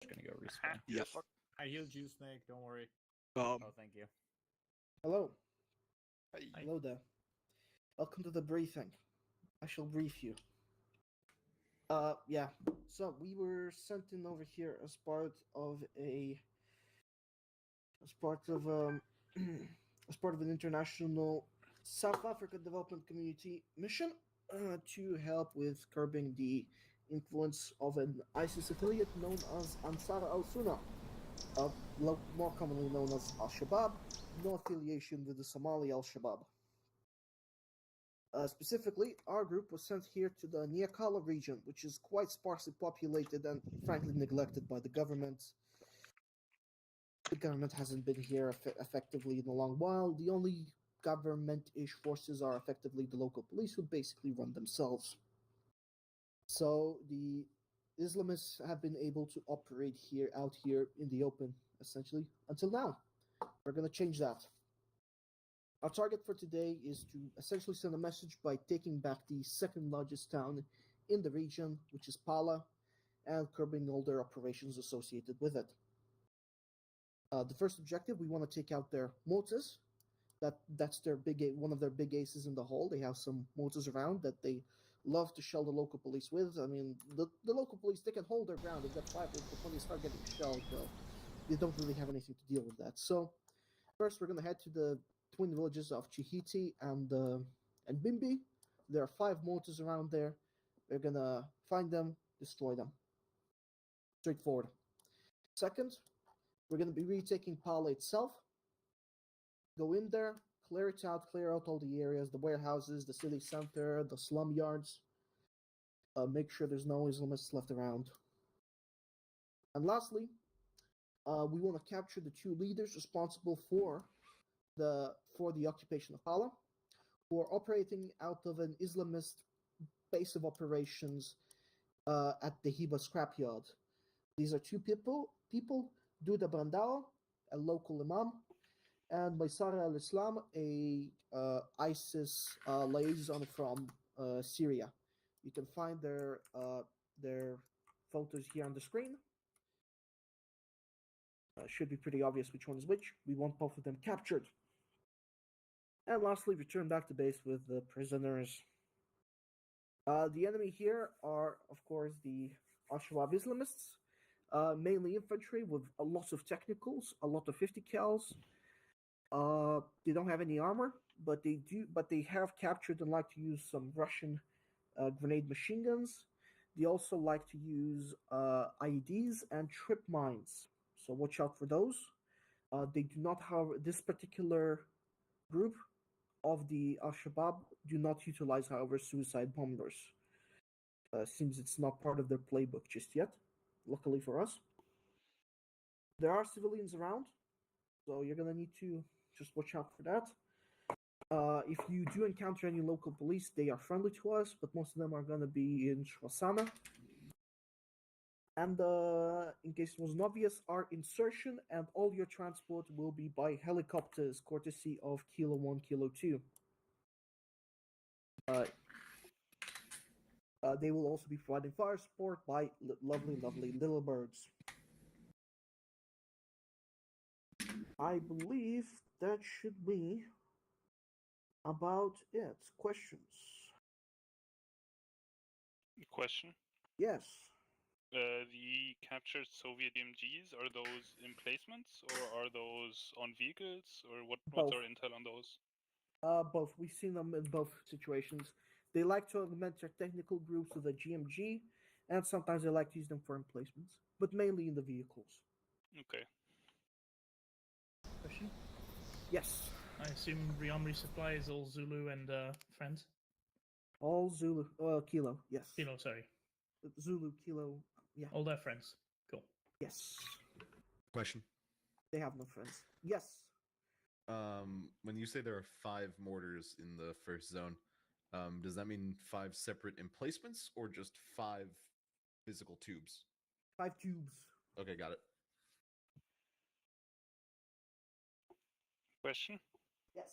Just gonna go respawn. Yep. I healed you, Snake. Don't worry. Oh, Thank you. Hello. Hi. Hello there. Welcome to the briefing. I shall brief you. Yeah. So we were sent in over here as part of as part of an international South Africa Development Community mission to help with curbing the influence of an ISIS affiliate known as Ansar al-Sunnah, more commonly known as Al-Shabaab, no affiliation with the Somali Al-Shabaab. Specifically, our group was sent here to the Niakala region, which is quite sparsely populated and frankly neglected by the government. The government hasn't been here effectively in a long while. The only government-ish forces are effectively the local police, who basically run themselves. So the Islamists have been able to operate out here in the open, essentially, until now. We're going to change that. Our target for today is to essentially send a message by taking back the second largest town in the region, which is Pala, and curbing all their operations associated with it. The first objective, we want to take out their mortars. That's their one of their big aces in the hole. They have some mortars around that they love to shell the local police with. I mean, the local police, they can hold their ground. They've got fighters, but when they start getting shelled, well, they don't really have anything to deal with that. So first, we're going to head to the twin villages of Chihiti and Bimbi. There are 5 mortars around there. We're going to find them, destroy them. Straightforward. Second, we're going to be retaking Pala itself. Go in there, clear it out, clear out all the areas, the warehouses, the city center, the slum yards. Make sure there's no Islamists left around. And lastly, we want to capture the 2 leaders responsible for the occupation of Pala, who are operating out of an Islamist base of operations at the Hiba scrapyard. These are 2 people, Duda Brandao, a local imam, and Maisara al-Islam, a ISIS liaison from Syria. You can find their photos here on the screen. Should be pretty obvious which one is which. We want both of them captured. And lastly, return back to base with the prisoners. The enemy here are, of course, the Al-Shabaab Islamists, mainly infantry with a lot of technicals, a lot of 50 cals. They don't have any armor, but they have captured and like to use some Russian grenade machine guns. They also like to use IEDs and trip mines, so watch out for those. They do not have this particular group of the Al-Shabaab do not utilize, however, suicide bombers. Seems it's not part of their playbook just yet, luckily for us. There are civilians around, so you're gonna need to just watch out for that. If you do encounter any local police, they are friendly to us, but most of them are gonna be in Shwasana. And in case it wasn't obvious, our insertion and all your transport will be by helicopters, courtesy of Kilo 1, Kilo 2. They will also be providing fire support by lovely little birds. I believe that should be about it. Questions? Question. Yes. The captured Soviet MGs, are those emplacements or are those on vehicles, or what's our intel on those? Both. We've seen them in both situations. They like to augment their technical groups with a GMG, and sometimes they like to use them for emplacements, but mainly in the vehicles. Okay. Question? Yes. I assume rearmory supply is all Zulu and friends? All Zulu. Kilo. Yes. Kilo, sorry. Zulu, Kilo. Yeah. All their friends. Cool. Yes. Question. They have no friends. Yes. When you say there are 5 mortars in the first zone, does that mean 5 separate emplacements or just 5 physical tubes? 5 tubes. Okay, got it. Question. Yes.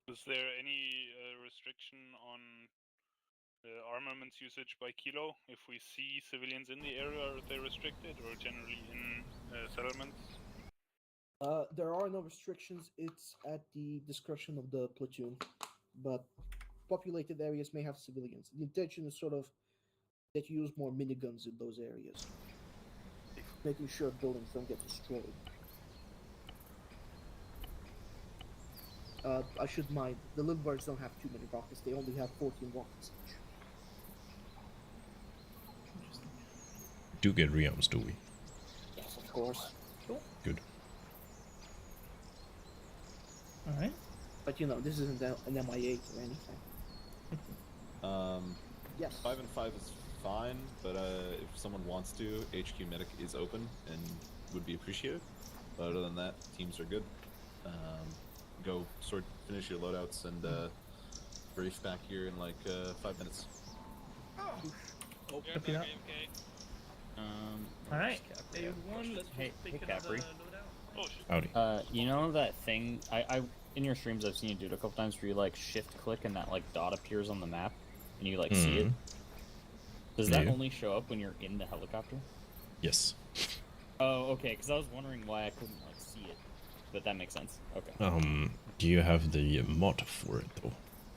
Is there any restriction on armaments usage by kilo. If we see civilians in the area, are they restricted or generally in settlements? There are no restrictions. It's at the discretion of the platoon, but populated areas may have civilians. The intention is sort of that you use more miniguns in those areas, making sure buildings don't get destroyed. I should mind, the little birds don't have too many rockets. They only have 14 rockets each. Do get rearms, do we? Yes, of course. Good. Alright. But you know, this isn't an MI8 or anything. Yes. 5 and 5 is fine, but if someone wants to, HQ Medic is open and would be appreciated. But other than that, teams are good. Go finish your loadouts and brief back here in like 5 minutes. Copy that. Alright. Day one, let's Hey, take hey, another Capri. loadout. Oh shit. Howdy. You know that thing? I in your streams I've seen you do it a couple times where you like shift click and that like dot appears on the map and you like see it. Does that Yeah. only show up when you're in the helicopter? Yes. Oh, okay. Because I was wondering why I couldn't like see it, but that makes sense. Okay. Do you have the mod for it though?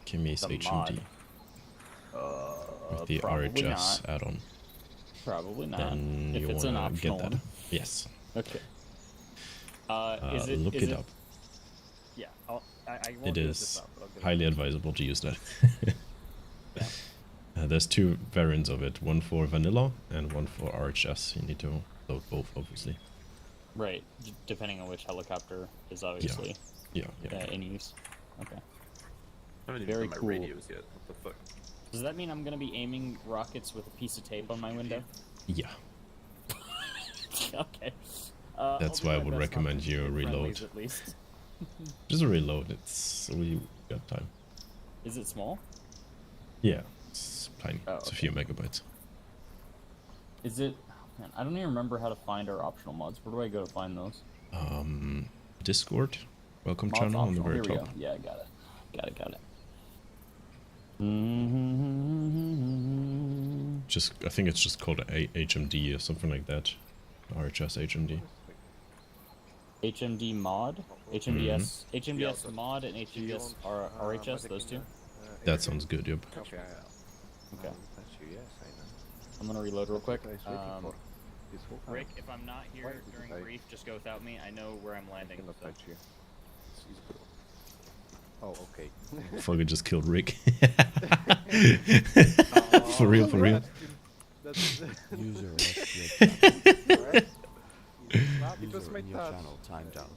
Kimmy's The HMD with the probably RHS not. add-on. Probably not. Then If you it's an wanna optional get that. one. Yes. Okay. Is it? Look is it up. Yeah. I won't It do is this up, but I'll get it. highly advisable to use that. Yeah. There's two variants of it, one for vanilla and one for RHS. You need to load both, obviously. Right. Depending on which helicopter is obviously Yeah. in use. Okay. I haven't even Very done my cool. radios yet. What the fuck? Does that mean I'm gonna be aiming rockets with a piece of tape on my window? Yeah. Okay. That's I'll do why I my would best not recommend to you shoot reload. friendlies At least. Just reload. It's we got time. Is it small? Yeah. It's tiny. Oh, It's a okay. few megabytes. Is it? Man, I don't even remember how to find our optional mods. Where do I go to find those? Discord. Welcome Mods channel on the optional. very Here we top. go. Yeah, I got it. Got it. Just I think it's just called HMD or something like that. RHS HMD. HMD mod, HMDS, HMDS mod, and HMDS RHS. Those two. That sounds good. Yep. Okay. I'm gonna reload real quick. Rick, if I'm not here during brief, just go without me. I know where I'm landing. So. Oh, okay. Fucking just killed Rick. For real. User User in your channel timed out.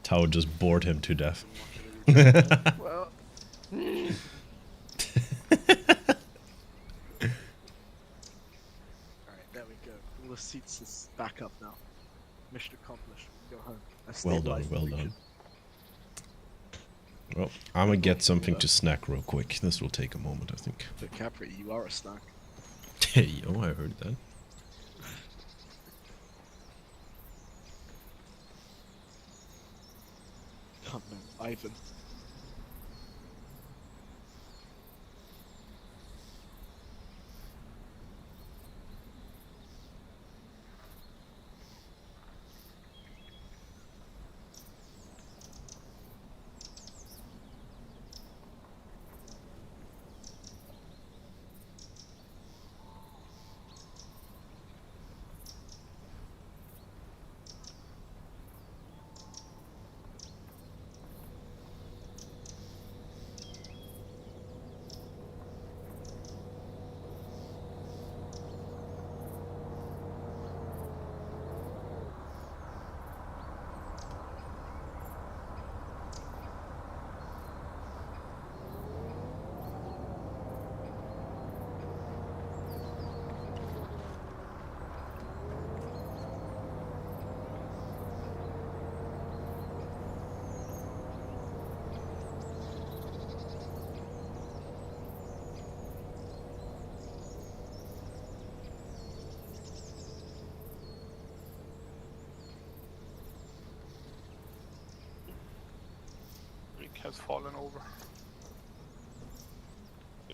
Tao just bored him to death. Well, alright, there we go. All the seats is back up now. Mission accomplished. We can go home. I Well done, stabilized the well region. done. Well, I'm gonna get something to snack real quick. This will take a moment, I think. But Capri, you are a snack. Hey, yo, I heard that. Oh no, Ivan. has fallen over.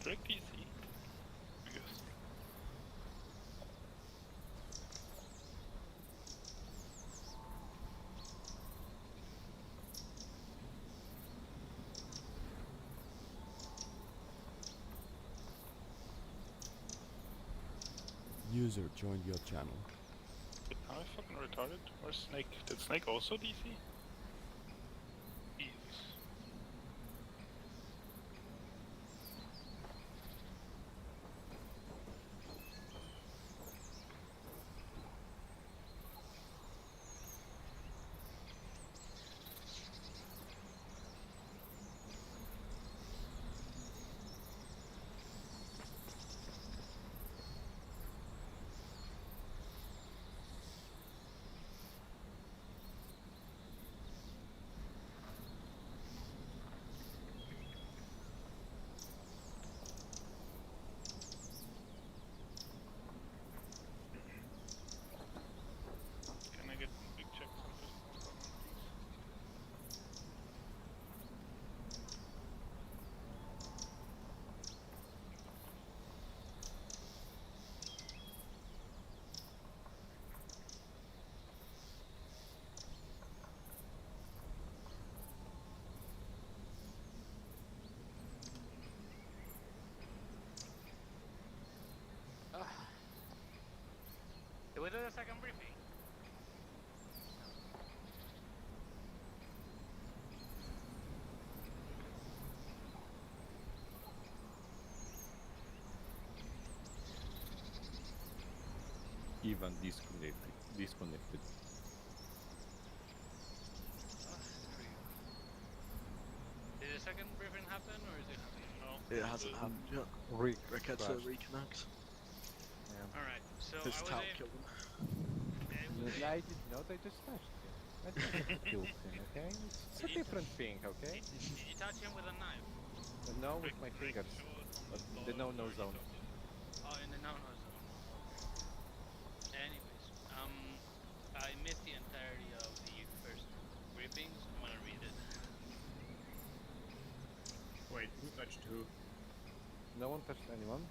Direct PC, I guess. User joined your channel. Am I fucking retarded? Or Snake? Did Snake also DC? Jesus. Can I get big checks on this one, please? Did we do the second briefing? Ivan disconnected. Did the second briefing happen or is it happening? No. It hasn't happened yet. Rick had to reconnect. Alright, so His I was tap able... killed him. I did not, I just touched him. I just killed him, okay? It's a different thing, okay? Did you touch him with a knife? No, with my fingers. But the no-no zone. Oh, in the no-no zone. Anyways, I missed the entirety of the first briefings. I'm gonna read it. Wait, who touched who? No one touched anyone.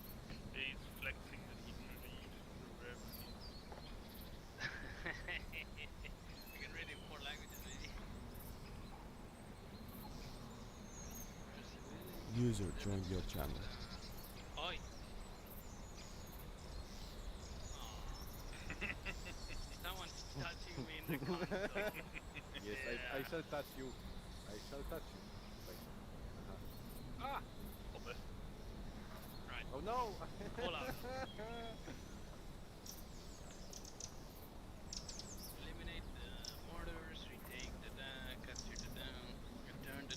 He's flexing that he can read through everything. I can read in 4 languages, baby. User joined your channel. Oi! Someone's touching me in the console. Yes, I shall touch you. I shall touch you. Ah! Hoppas. Right. Oh no! Hold on. Eliminate the mortars, retake the capture the return the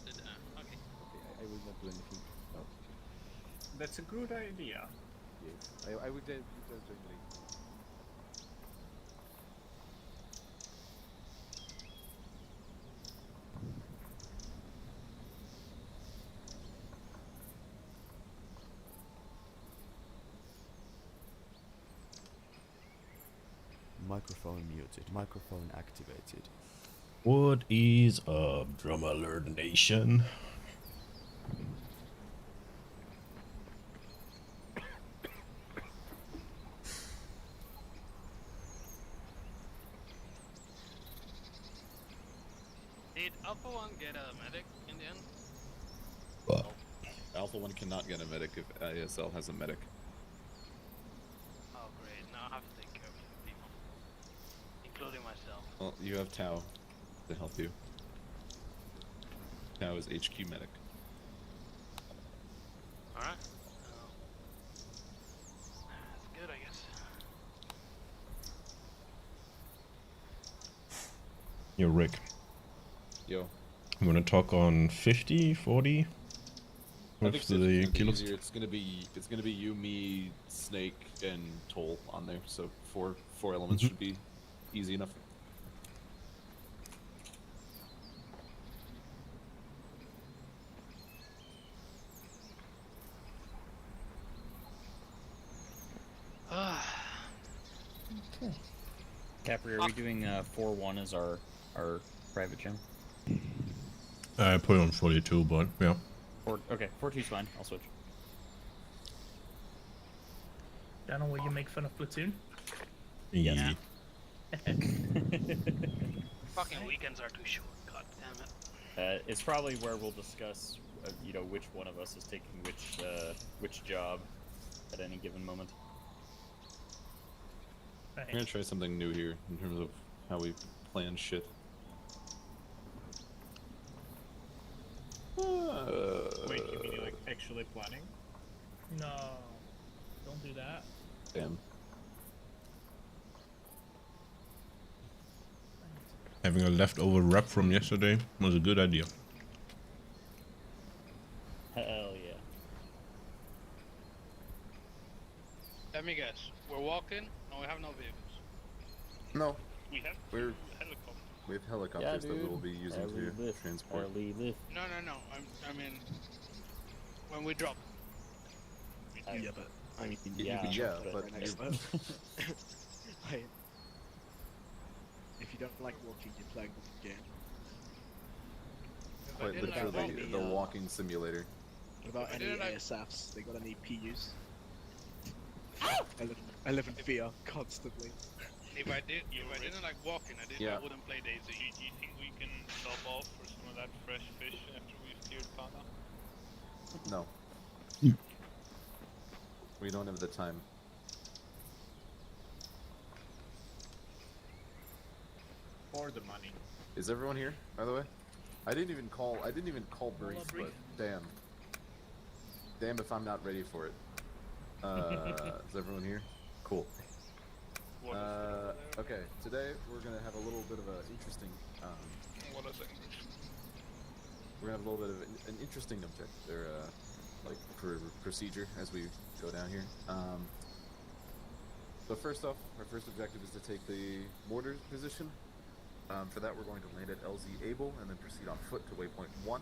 okay. Okay, I will not do anything. No. That's a good idea. Yes, I will just join late. Microphone muted. Microphone activated. What is up, Drum Alert Nation? Did Alpha 1 get a medic in the end? Well, Alpha 1 cannot get a medic if ASL has a medic. Oh great, now I have to take care of people. Including myself. Well, you have Tau to help you. Tau is HQ medic. Alright. That's good, I guess. you're Rick. Yo. You want to talk on 50, 40? I think With it's the gonna be kilos? easier. It's gonna be you, me, Snake, and Toll on there. So four elements should be easy enough. Capri, are we doing 4-1 as our private gym? I put it on 42, but yeah. Okay, 42's fine. I'll switch. Channel where you make fun of Platoon. Yeah. Fucking weekends are too short. God damn it. It's probably where we'll discuss, which one of us is taking which job at any given moment. I'm gonna try something new here in terms of how we plan shit. Wait, you mean like actually planning? No, don't do that. Damn. Having a leftover wrap from yesterday was a good idea. Hell yeah. Let me guess. We're walking. No, we have no vehicles. No, We have we're helicopters. we have helicopters that we'll be using to transport. No. I mean, when we drop. Yeah, but I mean, Yeah, but next time. Like, if you don't like walking, you're playing the game. If I quite didn't literally like the walking, walking simulator. What about I any didn't like- ASFs? They got any PUs? I live in fear constantly. if I didn't like walking, Yeah. I wouldn't play Daisy. Do you think we can stop off for some of that fresh fish after we've cleared Pana? No. We don't have the time. Or the money. Is everyone here, by the way? I didn't even call brief, brief. but damn. Damn if I'm not ready for it. Is everyone here? Cool. Okay, today we're gonna have a little bit of an interesting What is English? we're gonna have a little bit of an interesting objective or like procedure as we go down here. So first off, our first objective is to take the mortar position. For that, we're going to land at LZ Able and then proceed on foot to waypoint 1.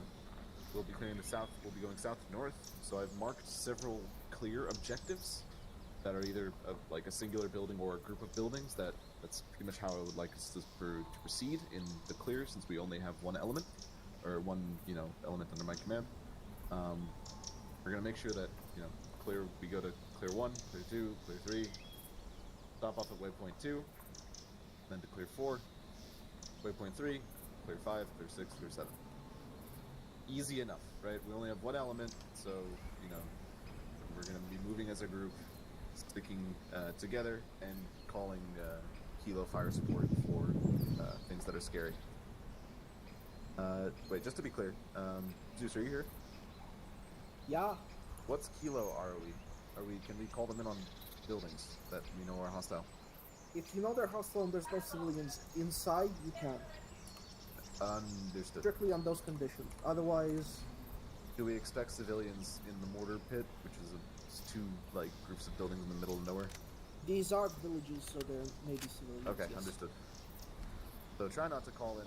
We'll be clearing the south. We'll be going south to north. So I've marked several clear objectives that are either like a singular building or a group of buildings. That's pretty much how I would like us to proceed in the clear, since we only have one element or one element under my command. We're gonna make sure that clear. We go to clear 1, clear 2, clear 3. Stop off at waypoint 2, then to clear 4. Waypoint 3, clear 5, clear 6, clear 7. Easy enough, right? We only have one element, so, we're going to be moving as a group, sticking together, and calling Kilo Fire Support for things that are scary. Wait, just to be clear, Zeus, are you here? Yeah. What's Kilo are we? Can we call them in on buildings that we know are hostile? If you know they're hostile and there's no civilians inside, you can. Understood. Strictly on those conditions. Otherwise, Do we expect civilians in the mortar pit, which is two groups of buildings in the middle of nowhere? these are villages, so there may be civilians. Okay, yes. understood. So try not to call in.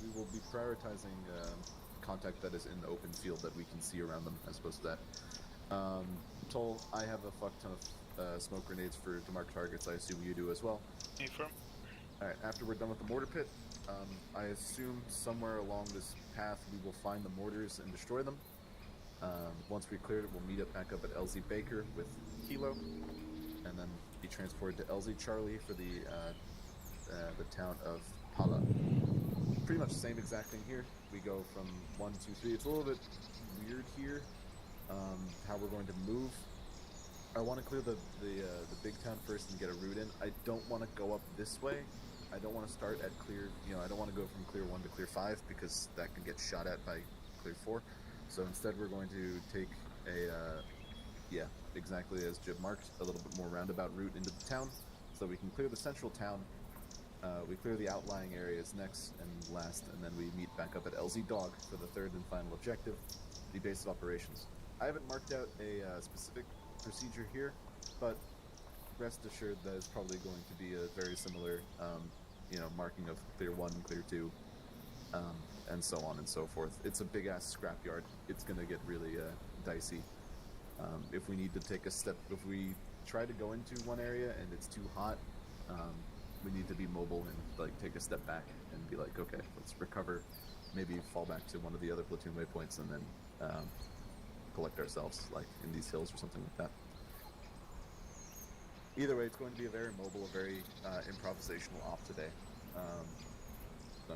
We will be prioritizing contact that is in the open field that we can see around them, as opposed to that. Toll, I have a fuck ton of smoke grenades to mark targets. I assume you do as well. Affirm. Alright, after we're done with the mortar pit, I assume somewhere along this path we will find the mortars and destroy them. Once we cleared it, we'll meet back up at LZ Baker with Kilo, and then be transported to LZ Charlie for the town of Pala. Pretty much the same exact thing here. We go from 1, 2, 3. It's a little bit weird here, how we're going to move. I want to clear the big town first and get a route in. I don't want to go up this way. I don't want to start at clear, I don't want to go from clear 1 to clear 5 because that can get shot at by clear 4. So instead we're going to take exactly as Jib marked, a little bit more roundabout route into the town so we can clear the central town. We clear the outlying areas next and last, and then we meet back up at LZ Dog for the third and final objective, the base of operations. I haven't marked out a specific procedure here, but rest assured that it's probably going to be a very similar, marking of clear 1, clear 2, and so on and so forth. It's a big-ass scrapyard. It's going to get really dicey. If we need to take a step, if we try to go into one area and it's too hot, we need to be mobile and like take a step back and be like, okay, let's recover, maybe fall back to one of the other platoon waypoints and then collect ourselves, like in these hills or something like that. Either way, it's going to be a very mobile, a very improvisational op today. So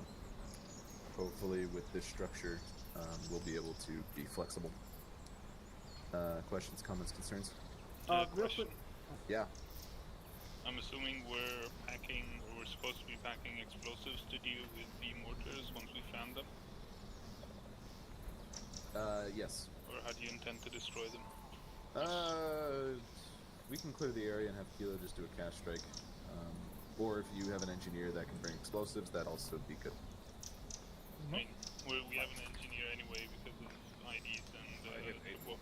hopefully with this structure, we'll be able to be flexible. Questions, comments, concerns? Question. Yeah. I'm assuming we're packing, or we're supposed to be packing explosives to deal with the mortars once we found them? Yes. Or how do you intend to destroy them? We can clear the area and have Kilo just do a cash strike. Or if you have an engineer that can bring explosives, that'd also be good. I mean, we have an engineer anyway because of IDs and well,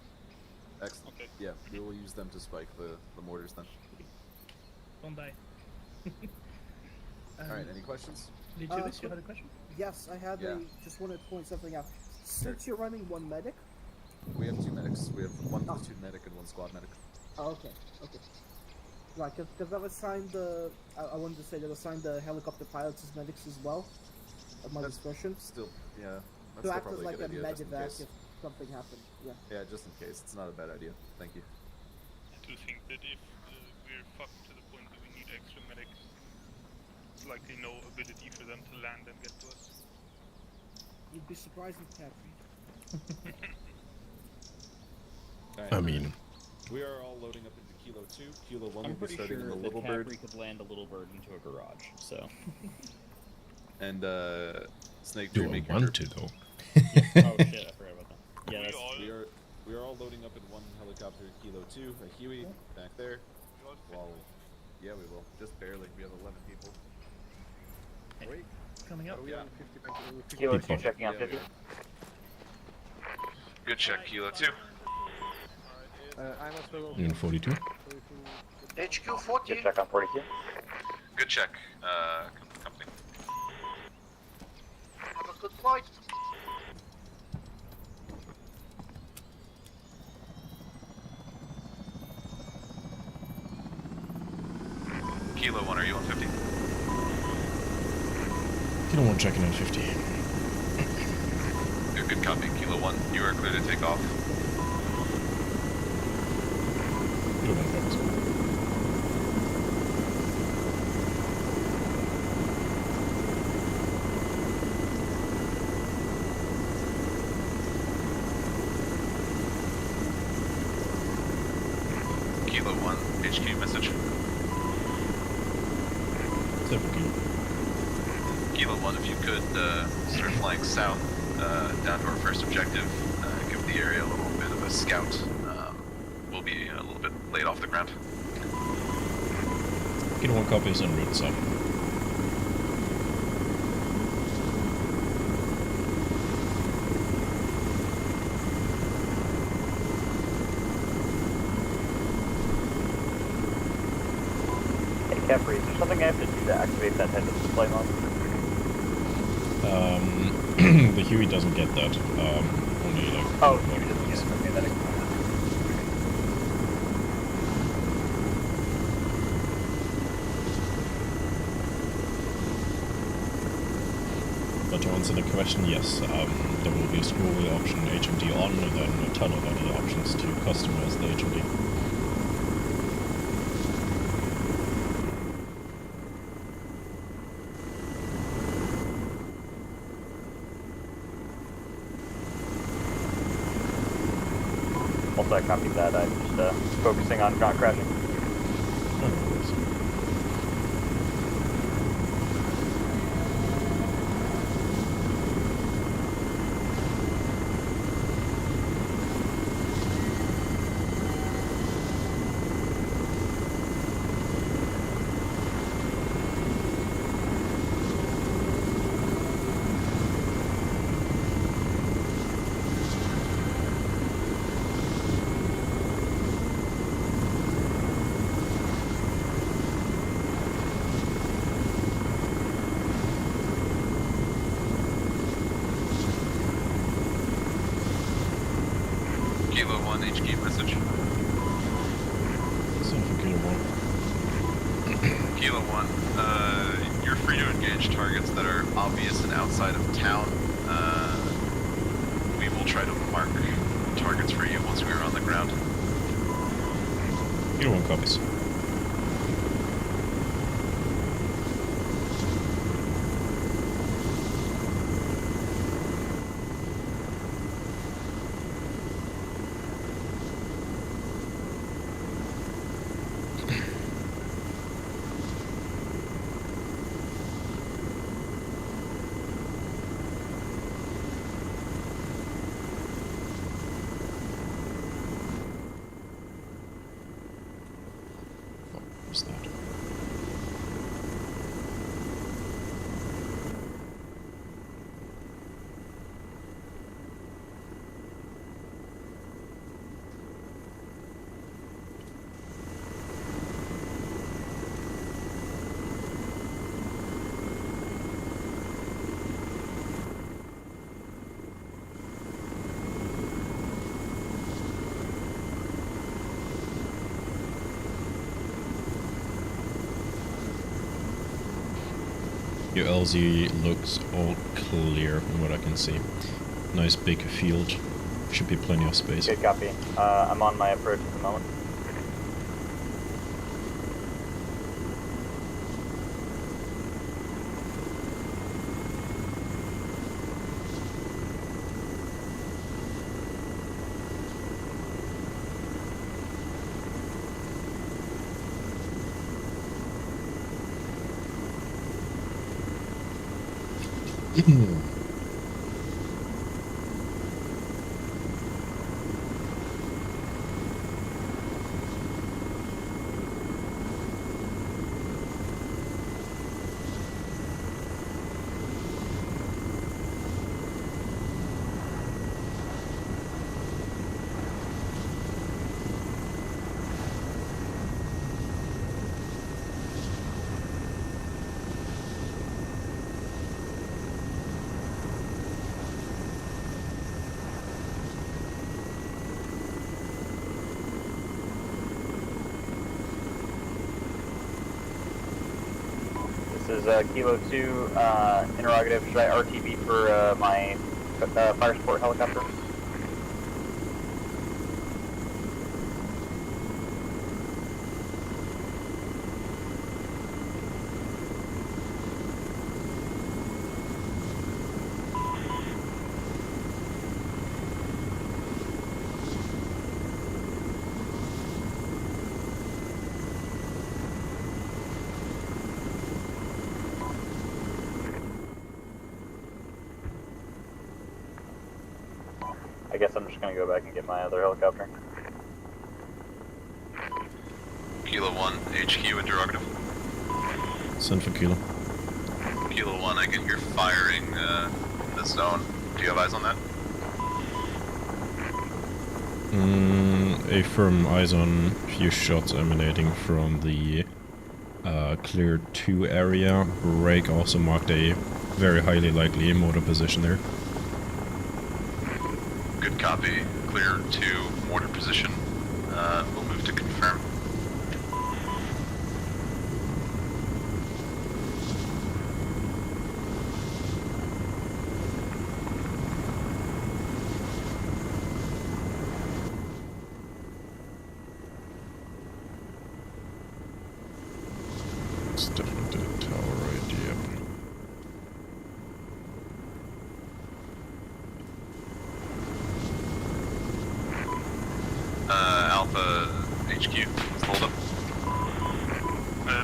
Excellent. okay. Yeah, we will use them to spike the mortars then. Don't die. Alright, any questions? Lietuvis, you had a question? Yes, I had just wanted to point something out. Since you're running one medic. We have 2 medics. We have 1 platoon medic and 1 squad medic. Oh, okay. Right, because I've assigned I wanted to say that I've assigned the helicopter pilots as medics as well, at my discretion. Still, yeah. That's To still act as probably like a good idea, med just in evac case. if something happened. Yeah. Yeah, just in case. It's not a bad idea. Thank you. I do think that if we're fucked to the point that we need extra medics, there's likely no ability for them to land and get to us. You'd be surprised with Patrick. I mean, we are all loading up into Kilo 2. Kilo 1 I'm will be pretty starting sure in the that Little Bird. Capri could land a Little Bird into a garage, so... And, Snake, do do I make want to though? Oh shit, I forgot about that. Yeah, we are all loading up in 1 helicopter, Kilo 2, a Huey, back there. While, yeah, we will. Just barely. We have 11 people. Wait. Coming up. Yeah. Kilo 2 checking on 50. Good check, Kilo 2. In 42. HQ 40. Good check on 42. Good check, company. Have a good flight. Kilo 1, are you on 50? Kilo 1 checking in 50. Good copy, Kilo 1. You are clear to take off. Kilo 1 copies. Kilo 1, HQ message. Kilo 1, if you could start flying south down to our first objective, give the area a little bit of a scout. We'll be a little bit late off the ground. Kilo 1 copies en route south. Capri, is there something I have to do to activate that type of display mode? The Huey doesn't get that. Only like. Oh, Huey doesn't get it. Okay, that explains it. But to answer the question, yes, there will be a scrollway option, HMD on, and then a ton of other options to customize the HMD. Also, I copied that. I'm just focusing on ground crashing. Kilo 1, HQ message. Same for Kilo 1. Kilo 1, obvious and outside of town, we will try to mark targets for you once we are on the ground. Kilo 1 copies. What's that? Your LZ looks all clear from what I can see. Nice big field. Should be plenty of space. Good copy. I'm on my approach at the moment. This is Kilo 2, interrogative. Should I RTB for my fire support helicopter? I guess I'm just gonna go back and get my other helicopter. Kilo 1, HQ interrogative. Send for Kilo. Kilo 1, I can hear firing in the zone. Do you have eyes on that? A firm eyes on few shots emanating from the clear 2 area. Break also marked a very highly likely mortar position there. Good copy. Clear 2 mortar position. We'll move to confirm. It's definitely a tower idea. Alpha HQ, hold up.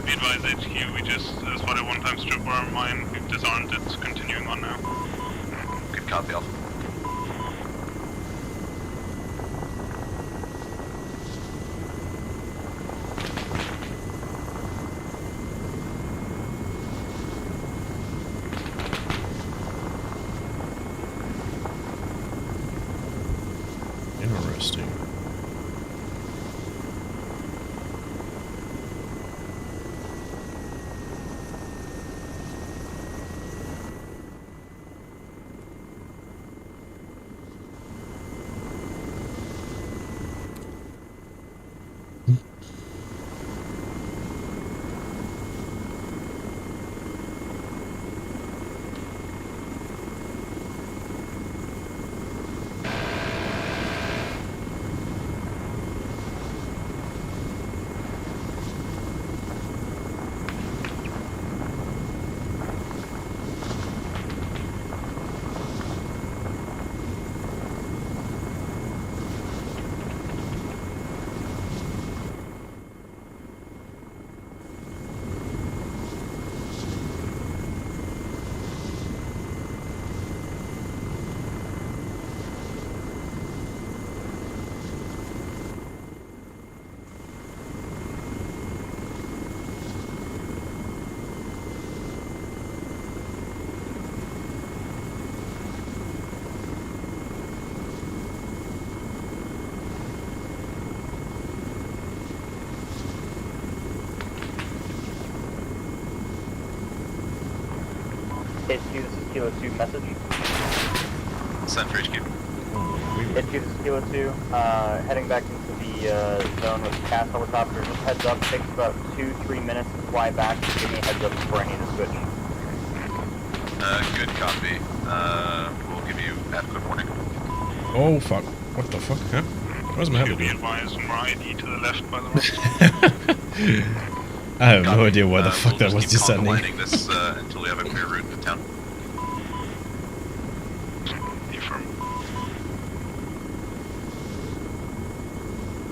Be advised, HQ, we just spotted one time strip our mine. We've disarmed it, continuing on now. Good copy, Alpha. Interesting. HQ, this is Kilo 2 message. Send for HQ. HQ, this is Kilo 2. Heading back into the zone with the CAS helicopter. Just heads up, takes about 2-3 minutes to fly back. Just give me a heads up before I need to switch. Good copy. We'll give you adequate warning. Oh fuck. What the fuck, huh? Where's my heli Be doing? advised, more ID to the left, by the way. I have no idea why the fuck we'll that just was keep descending. lining this until we have a clear route to town. Affirm.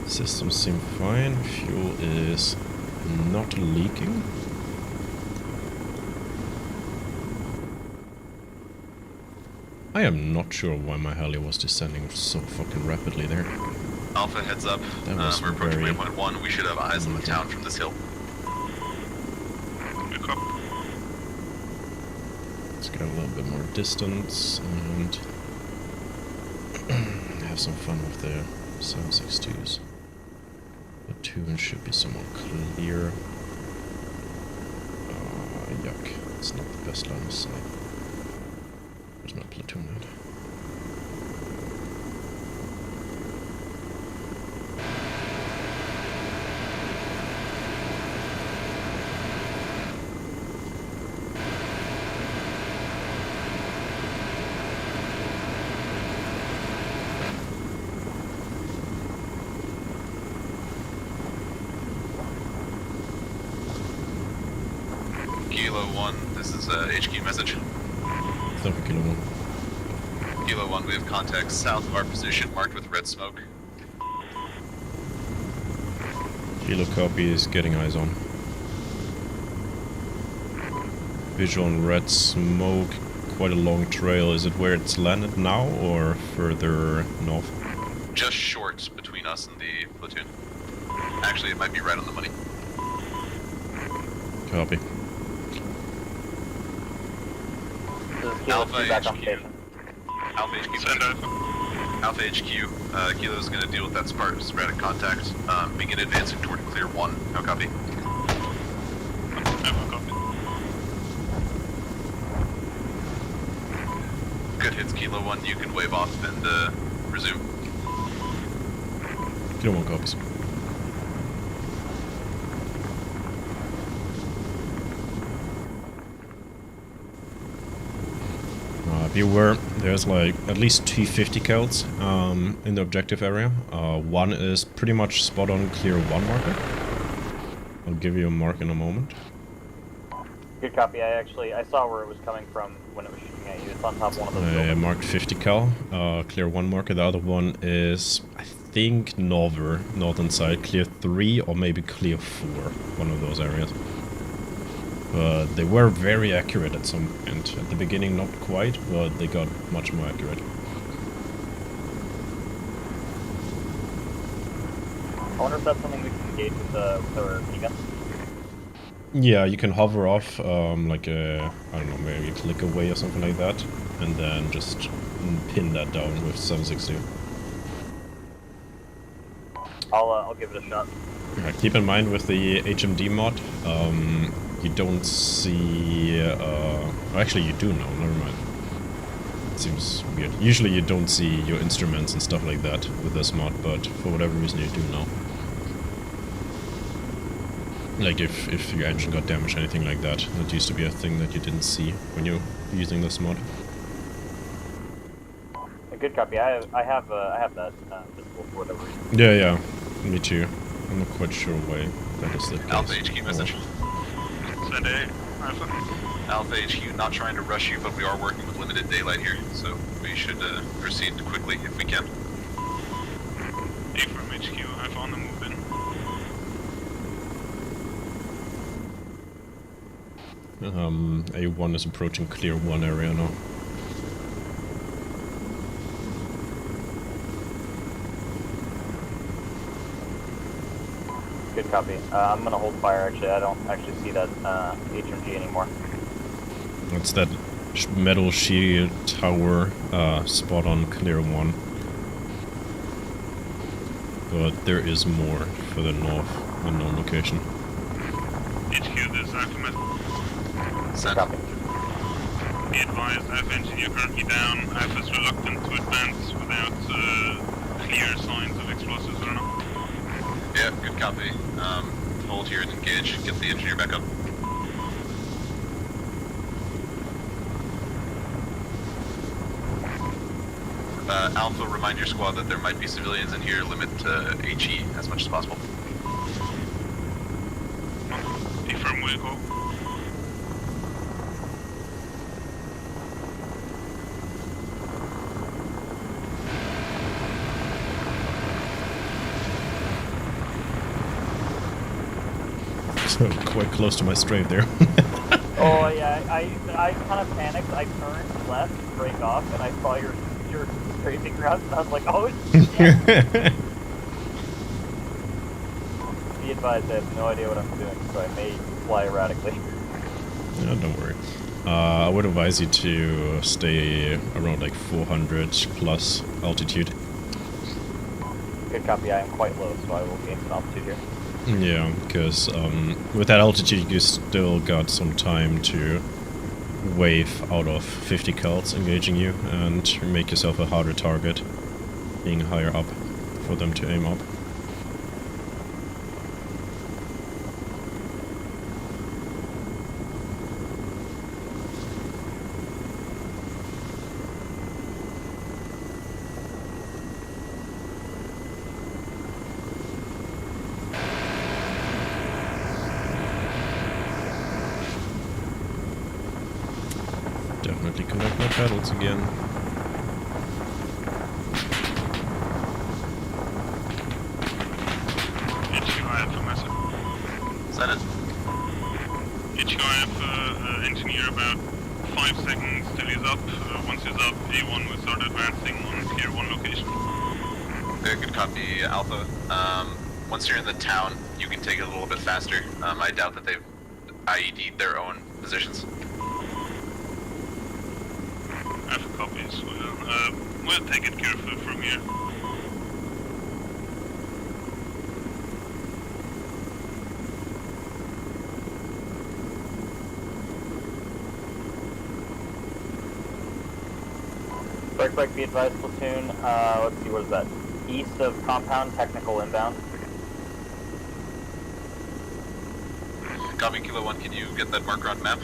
Systems seem fine. Fuel is not leaking. I am not sure why my heli was descending so fucking rapidly there. Alpha, heads up. That was We're approaching very waypoint 1. We should have eyes on the town from this hill. Good copy. Let's get a little bit more distance and have some fun with the 762s. The platoon should be somewhat clear. Yuck. It's not the best line of sight. Where's my platoon at? Kilo 1, this is HQ message. Thank you, Kilo 1. Kilo 1, we have contact south of our position marked with red smoke. Kilo copy is getting eyes on. Visual on red smoke, quite a long trail. Is it where it's landed now or further north? Just short between us and the platoon. Actually, it might be right on the money. Copy. Alpha back on HQ. station. Alpha HQ. Send Alpha. Alpha HQ. Kilo is going to deal with that sporadic contact. Begin advancing toward clear 1. No copy. Alpha copy. Good hits, Kilo 1. You can wave off and resume. Kilo 1 copies. Beware, there's like at least 250 counts in the objective area. One is pretty much spot on clear 1 marker. I'll give you a mark in a moment. Good copy. I saw where it was coming from when it was shooting at you. It's on top of one of those buildings. I marked 50 cal, clear 1 marker. The other one is, I think, northern side, clear 3 or maybe clear 4, one of those areas. But they were very accurate at some point. At the beginning, not quite, but they got much more accurate. I wonder if that's something we can engage with our minigun. Yeah, you can hover off, like a, I don't know, maybe click away or something like that, and then just pin that down with 762. I'll give it a shot. Keep in mind with the HMD mod, you don't see, actually you do know, never mind. It seems weird. Usually you don't see your instruments and stuff like that with this mod, but for whatever reason you do know. Like if your engine got damaged or anything like that, that used to be a thing that you didn't see when you're using this mod. A good copy. I have that visible for whatever reason. Yeah, me too. I'm not quite sure why that is the case. Alpha HQ message. Send A. Alpha. Alpha HQ, not trying to rush you, but we are working with limited daylight here, so we should proceed quickly if we can. A from HQ. Alpha on the move in. A1 is approaching clear 1 area now. Good copy. I'm gonna hold fire. Actually, I don't actually see that HMG anymore. It's that metal shield tower, spot on clear 1. But there is more for the north unknown location. HQ, this is Alpha Med. Send. Copy. Be advised, Alpha Engineer currently down. Alpha is reluctant to advance without clear signs of explosives or not. Yeah, good copy. Hold here and engage. Get the engineer back up. Alpha, remind your squad that there might be civilians in here. Limit HE as much as possible. Affirm, will go. So quite close to my strafe there. Oh yeah, I kind of panicked. I turned left to break off, and I saw your strafing route, and I was like, oh shit. Be advised, I have no idea what I'm doing, so I may fly erratically. No, don't worry. I would advise you to stay around like 400 plus altitude. Good copy, I am quite low, so I will gain some altitude here. Yeah, because with that altitude you still got some time to wave out of 50 cults engaging you and make yourself a harder target, being higher up for them to aim up. Definitely connect my pedals again. Send it. HQIF engineer about 5 seconds till he's up. Once he's up, A1 will start advancing on Pier 1 location. Good copy, Alpha. Once you're in the town, you can take it a little bit faster. I doubt that they've IED'd their own positions. Alpha copies. We'll take it careful from here. Break, be advised, platoon. Let's see, what is that? East of compound, technical inbound. Copy, Kilo 1, can you get that marker on map?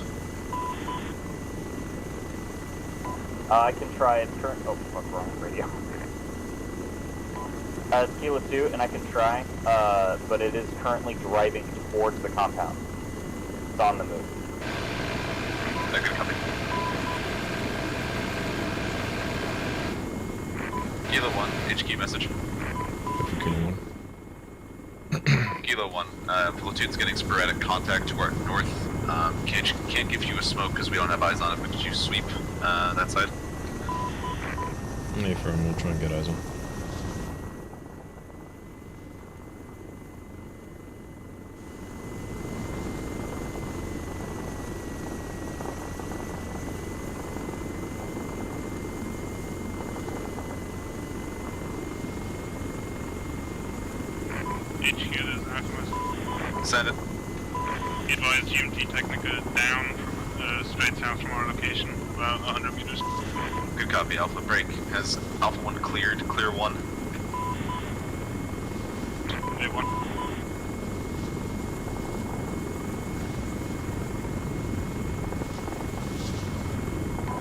I can try and turn. Oh, fuck, wrong radio. It's Kilo 2, and I can try, but it is currently driving towards the compound. It's on the move. Good copy. Kilo 1, HQ message. Kilo 1. Kilo 1, platoon's getting sporadic contact to our north. Can't give you a smoke because we don't have eyes on it, but could you sweep that side? Yeah, firm, we'll try and get eyes on. HQ, this is Artemis. Send it. Be advised, GMT Technica down straight south from our location, about 100 meters. Good copy, Alpha break. Has Alpha 1 cleared, clear 1. A1.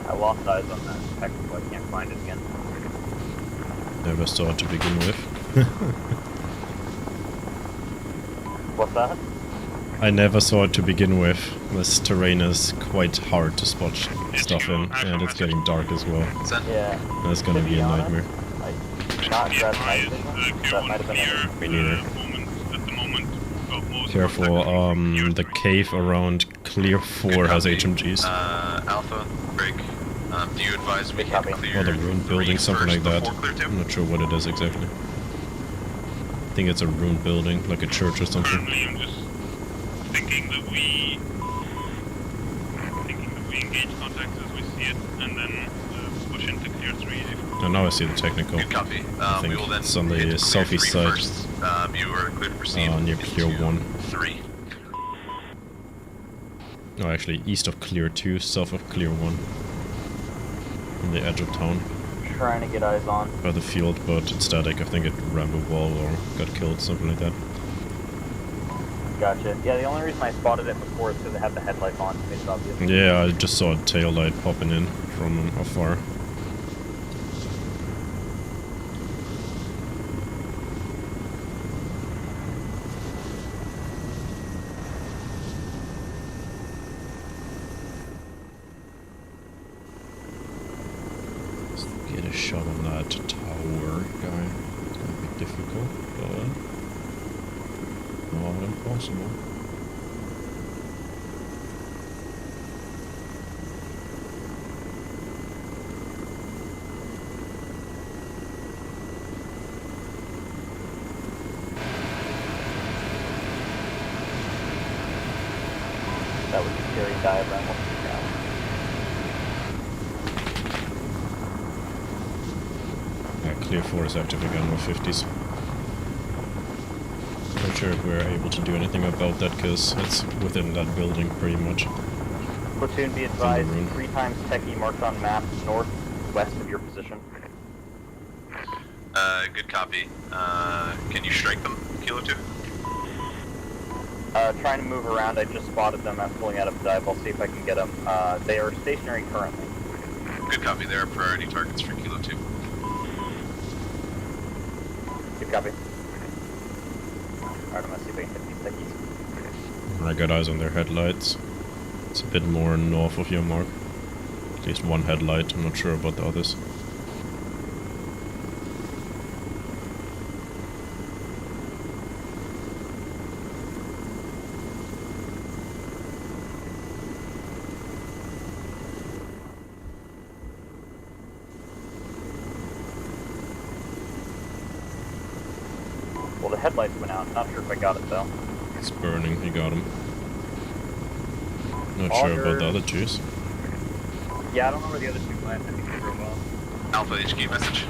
I lost eyes on that technical, I can't find it again. Never saw it to begin with. What's that? I never saw it to begin with. This terrain is quite hard to spot stuff in, and it's getting dark as well. Yeah. That's gonna be a nightmare. Not grab night vision. That might have been it. Me neither. Careful, the cave around Clear 4 has HMGs. Alpha, break. Do you advise we can clear Or the ruined building, something like that. clear 2? I'm not sure what it is exactly. I think it's a ruined building, like a church or something. Currently, I'm just thinking that we engage contacts as we see it, and then push into Clear 3. Oh, now I see the technical. Good copy. I think we will then it's on the southeast side. First. You are cleared to proceed Near Clear 1. 3. No, actually, east of Clear 2, south of Clear 1. On the edge of town. Trying to get eyes on. By the field, but it's static. I think it rammed a wall or got killed, something like that. Gotcha. Yeah, the only reason I spotted it before is because it had the headlights on. It made it obvious. Yeah, I just saw a tail light popping in from afar. Get a shot on that tower guy. It's gonna be difficult, but not impossible. That was a scary diagram. Clear 4 is active again with 50s. Not sure if we're able to do anything about that because it's within that building pretty much. Platoon, be advised, 3 times techie marked on map northwest of your position. Good copy. Can you strike them, Kilo 2? Trying to move around, I just spotted them. I'm pulling out of the dive. I'll see if I can get them. They are stationary currently. Good copy. They are priority targets for Kilo 2. Good copy. Alright, I'm gonna see if I can hit these techies. I got eyes on their headlights. It's a bit more north of your mark. At least one headlight. I'm not sure about the others. Well, the headlights went out. Not sure if I got it though. It's burning. You got him. Not sure about the other twos. Yeah, I don't know where the other two went. I think they drove off. Alpha HQ message.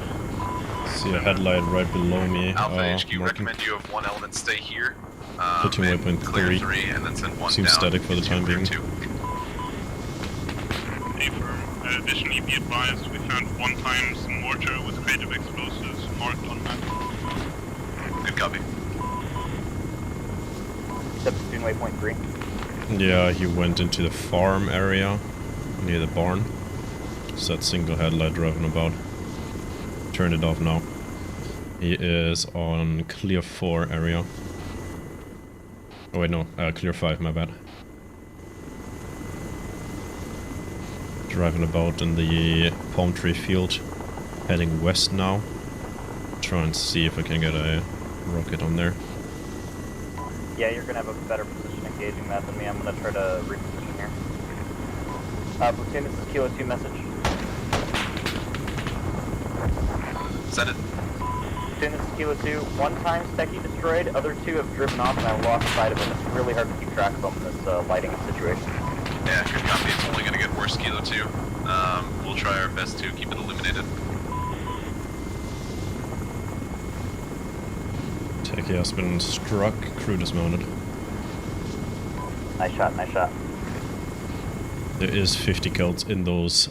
See a headlight right below me. Alpha HQ, marking. recommend you have one element stay here. Platoon waypoint clear 3. 3 and then send one Seems down static for the into time clear being. 2. Affirm. Additionally, be advised, we found 1 times mortar with creative explosives marked on map. Good copy. Platoon waypoint 3. Yeah, he went into the farm area near the barn. It's that single headlight driving about. Turned it off now. He is on clear 4 area. Oh wait, no, clear 5, my bad. Driving about in the palm tree field, heading west now. Try and see if I can get a rocket on there. Yeah, you're gonna have a better position engaging that than me. I'm gonna try to reposition here. Platoon, this is Kilo 2 message. Send it. Platoon, this is Kilo 2. 1 time Techie destroyed, other 2 have driven off and I lost sight of them. It's really hard to keep track of them in this lighting situation. Yeah, good copy. It's only gonna get worse, Kilo 2. We'll try our best to keep it illuminated. Techie has been struck, crew dismounted. Nice shot, nice shot. There is 50 kills in those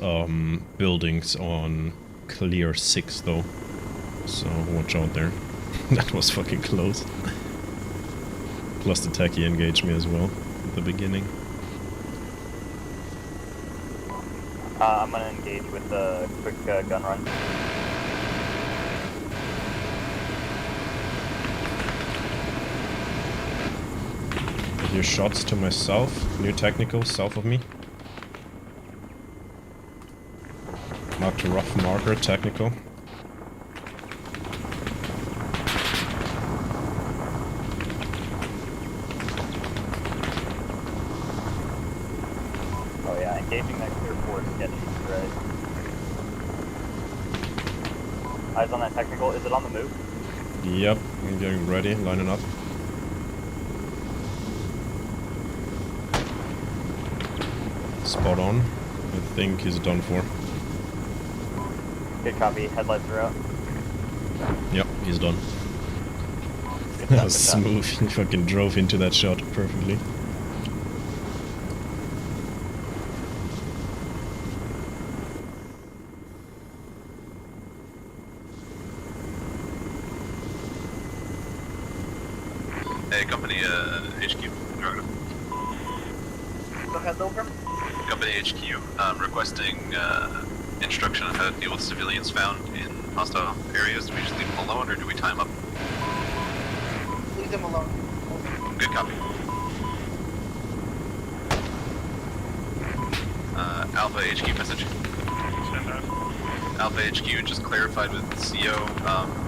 buildings on clear 6 though. So watch out there. That was fucking close. Plus the techie engaged me as well at the beginning. I'm gonna engage with a quick gun run. I hear shots to my south, near technical, south of me. Marked a rough marker, technical. Oh yeah, engaging that clear 4 is sketchy, right? Eyes on that technical, is it on the move? Yep, I'm getting ready, lining up. Spot on. I think he's done for. Good copy, headlights are out. Yep, he's done. Good That job, was good job. smooth. He fucking drove into that shot perfectly. Interrogative. Go ahead, Silver. Company HQ, requesting instruction on how to deal with civilians found in hostile areas. Do we just leave them alone, or do we tie them up? Leave them alone. Good copy. Alpha HQ message. Alpha HQ just clarified with CO.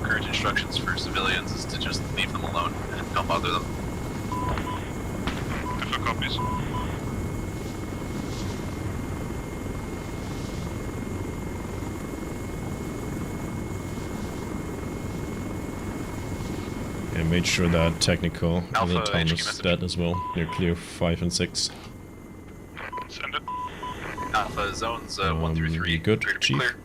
Current instructions for civilians is to just leave them alone and don't bother them. Alpha copies. And made sure that technical Alpha the town HQ is message. dead as well. They're clear 5 and 6. Send it. Alpha zones 1 through 3. you good, Clear to be Chief? clear.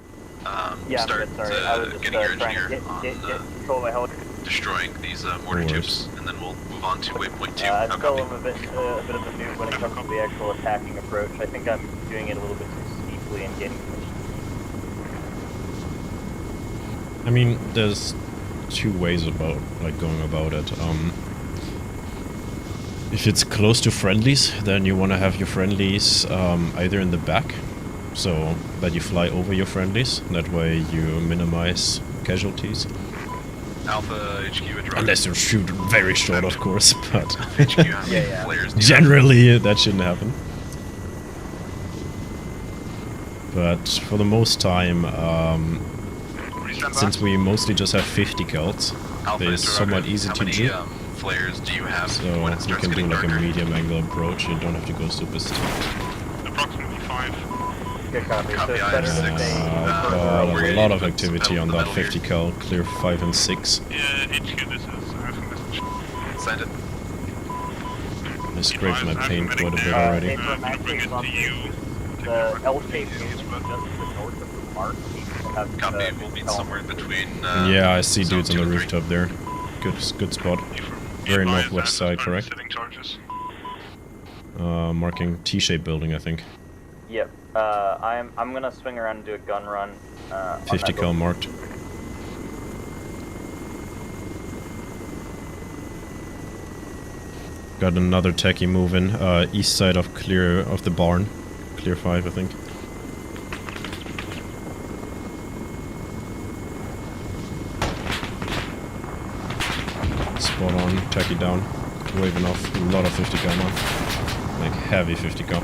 Yeah, Start I'm good, sorry. I was just getting your trying engineer to on get control of my helicopter. destroying these mortar No worries. tubes, and then we'll move on to waypoint 2. I No still copy. am a bit of a noob when it comes to the actual attacking approach. I think I'm doing it a little bit too steeply and getting. I mean, there's 2 ways about going about it. If it's close to friendlies, then you want to have your friendlies either in the back, so that you fly over your friendlies. That way you minimize casualties. Alpha HQ address. Unless you shoot very short, of course, but HQ, how many flares do you have? generally that shouldn't happen. But for the most time, since we mostly just have 50 cals, Alpha it's somewhat easy how to many, do. Flares do you have So when it you starts can do getting like darker? a medium angle approach, you don't have to go super steep. Approximately 5. Good copy. So Copy, it's I better have to 6. stay But we're a gonna lot of put activity on the that metal here. 50 cal, clear 5 and 6. Yeah, HQ, this is Alpha message. Send it. I scraped my paint quite a bit there. already. April I'm gonna bring it to you. the L-shaped movement just to the north of the mark. Have, Copy, we'll meet somewhere in between. Yeah, I see zone dudes on 2 the and 3. rooftop there. Good spot. Very northwest side, correct? Setting charges. Marking T-shaped building, I think. Yep. I'm gonna swing around and do a gun run. 50 cal marked. Got another techie moving. East side of clear of the barn. Clear 5, I think. Spot on, techie down. Waving off. A lot of 50 cal now. Like heavy 50 cal.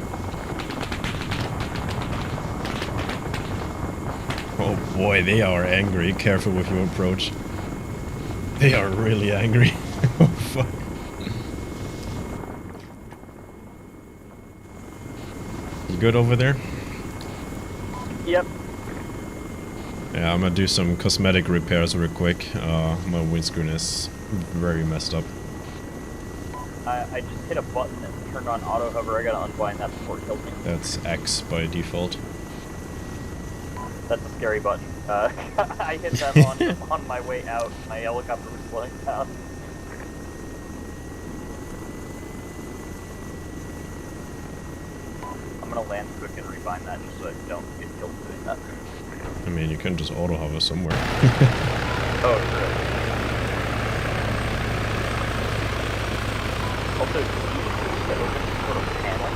Oh boy, they are angry. Careful with your approach. They are really angry. Oh fuck. You good over there? Yep. Yeah, I'm gonna do some cosmetic repairs real quick. My windscreen is very messed up. I just hit a button and turned on auto hover. I gotta unblind that before it kills me. That's X by default. That's a scary button. I hit that on my way out. My helicopter was slowing down. I'm gonna land quick and rebind that just so I don't get killed doing that. I mean, you can just auto hover somewhere. Oh, sure. Also, that opens sort of panel.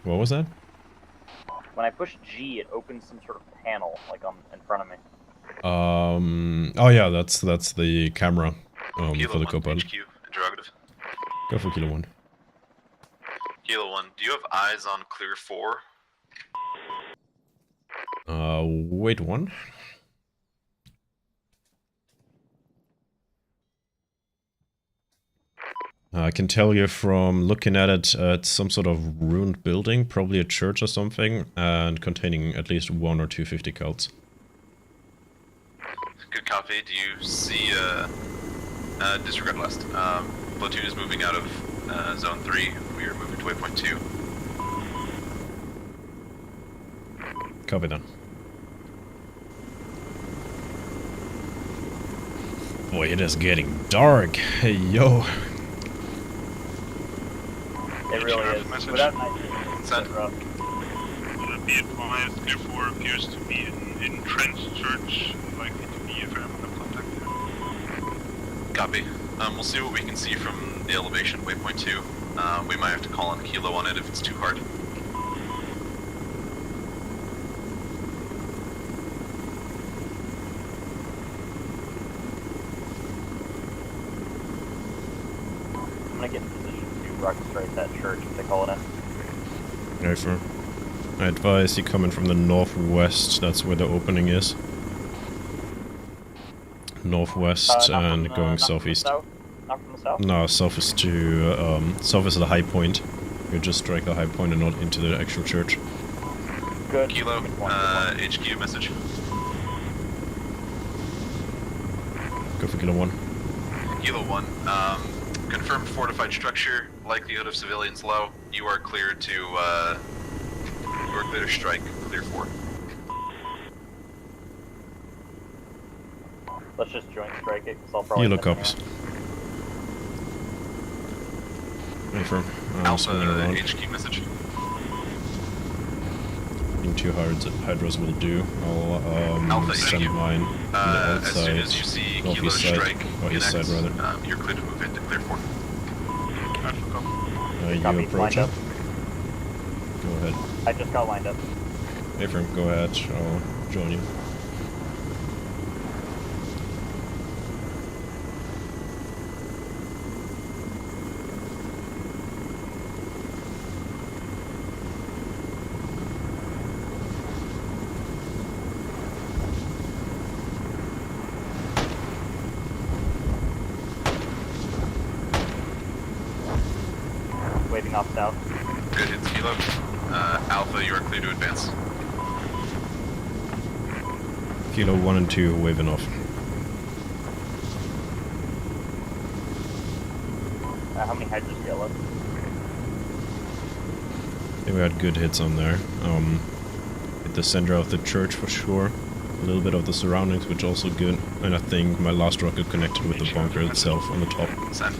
What was that? When I push G, it opens some sort of panel, like in front of me. Oh yeah, that's the camera for Kilo the 1 co-pilot. HQ, interrogative. Go for Kilo 1. Kilo 1, do you have eyes on clear 4? Wait one. I can tell you from looking at it, it's some sort of ruined building, probably a church or something, and containing at least 1 or 2 50 cults. Good copy. Do you see, disregard last. Platoon is moving out of zone 3. We are moving to waypoint 2. Copy that. Boy, it is getting dark. Hey, yo. It really is. Without night Send. Be advised, Clear 4 appears to be in Trent Church, likely to be a fair amount of contact there. Copy. We'll see what we can see from the elevation, waypoint 2. We might have to call on Kilo on it if it's too hard. I'm gonna get in position to rock straight that church if they call it in. Go for. I advise you coming from the northwest, that's where the opening is. Northwest and going southeast. Not from the south? No, south is south is the high point. You just strike the high point and not into the actual church. Good. Kilo, HQ message. Go for Kilo 1. Kilo 1, confirmed fortified structure, likelihood of civilians low. You are clear to strike, clear 4. Let's just joint strike it, because I'll probably... Yellow copies. Confirm. Alpha, HQ message. In 2 hydros will do. I'll Alpha, send mine on the as soon outside, as you see Kilo northeast side, strike, or east side rather. you're clear to move into clear 4. You Copy, approach lined it. up. Go ahead. I just got lined up. Ephraim, go ahead. I'll join you. Waving off south. Good hits, Kilo. Alpha, you are clear to advance. Kilo 1 and 2 waving off. How many hydros do you got left? I think we had good hits on there. Hit the center of the church for sure. A little bit of the surroundings, which also good. And I think my last rocket connected with the bunker itself on the top. Send.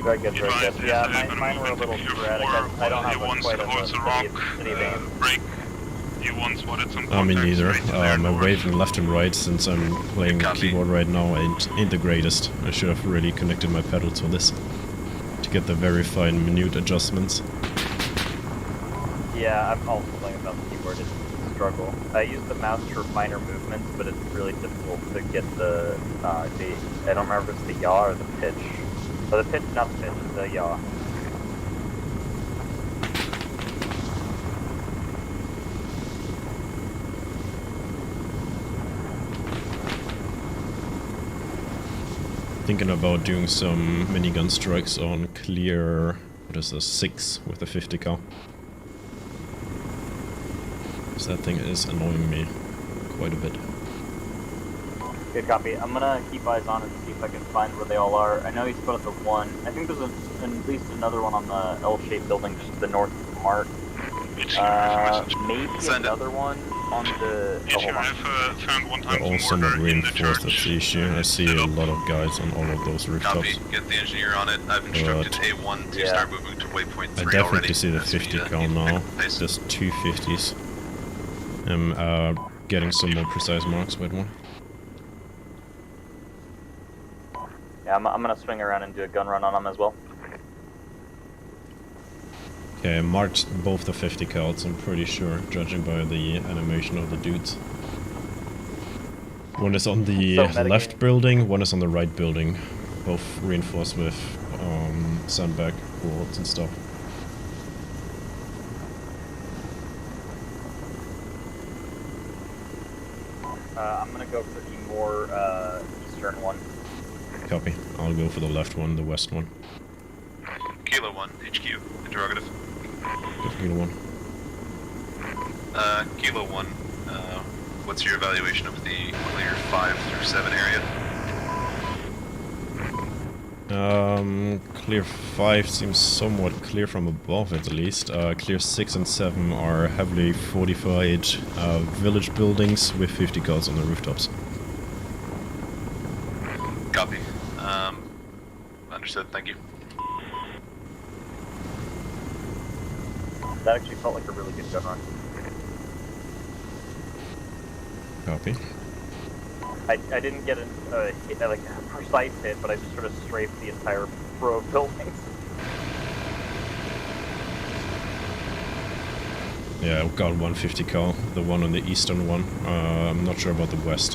Very good, very good. Yeah, mine were a little sporadic. I don't have quite a city vein. Break. You once spotted some Me neither. right there My north. waving left and right, since I'm playing the keyboard right now, ain't the greatest. I should have really connected my pedals for this. To get the very fine minute adjustments. Yeah, I'm also playing without the keyboard. It's a struggle. I use the mouse for minor movements, but it's really difficult to get the I don't remember if it's the yaw or the pitch. Oh, the pitch, not the pitch, the yaw. Thinking about doing some minigun strikes on clear, what is this, 6 with the 50 cal. So that thing is annoying me quite a bit. Good copy. I'm gonna keep eyes on it and see if I can find where they all are. I know you spotted the one. I think there's at least another one on the L-shaped building just to the north of the mark. Maybe another one on the... They're all somewhat reinforced, that's the issue. I see a lot of guys on all of those rooftops. Copy. Get the engineer on it. I've instructed A1 to start moving to waypoint 3 I definitely already. see the 50 cal now. There's 2 50s. I'm getting some more precise marks, wait one. Yeah, I'm gonna swing around and do a gun run on them as well. Okay, I marked both the 50 cals, I'm pretty sure, judging by the animation of the dudes. One is on the left building, one is on the right building. Both reinforced with sandbag boards and stuff. I'm gonna go for the more eastern one. Copy. I'll go for the left one, the west one. Kilo 1, HQ, interrogative. Go for Kilo 1. Kilo 1, what's your evaluation of the clear 5 through 7 area? Clear 5 seems somewhat clear from above at least. Clear 6 and 7 are heavily fortified village buildings with 50 cals on the rooftops. Copy. Understood, thank you. That actually felt like a really good gun run. Copy. I didn't get a precise hit, but I just sort of strafed the entire row of buildings. Yeah, I've got 150 cal, the one on the eastern one. I'm not sure about the west.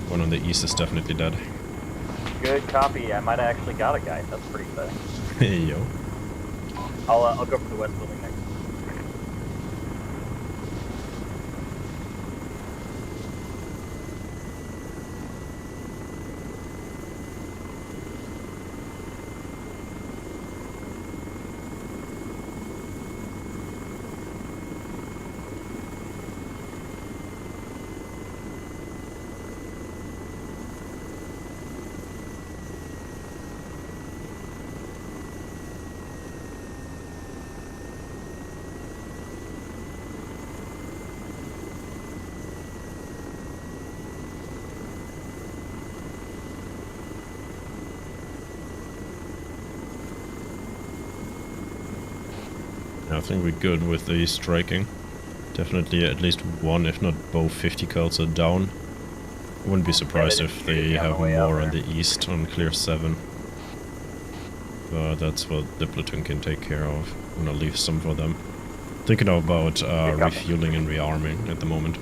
One on the east is definitely dead. Good copy. I might have actually got a guy. That's pretty exciting. Hey, yo. I'll go for the west building next. I think we're good with the striking. Definitely at least one, if not both 50 cals are down. Wouldn't be surprised if they have more on the east on clear 7. But that's what the platoon can take care of. I'm gonna leave some for them. Thinking about refueling and rearming at the moment.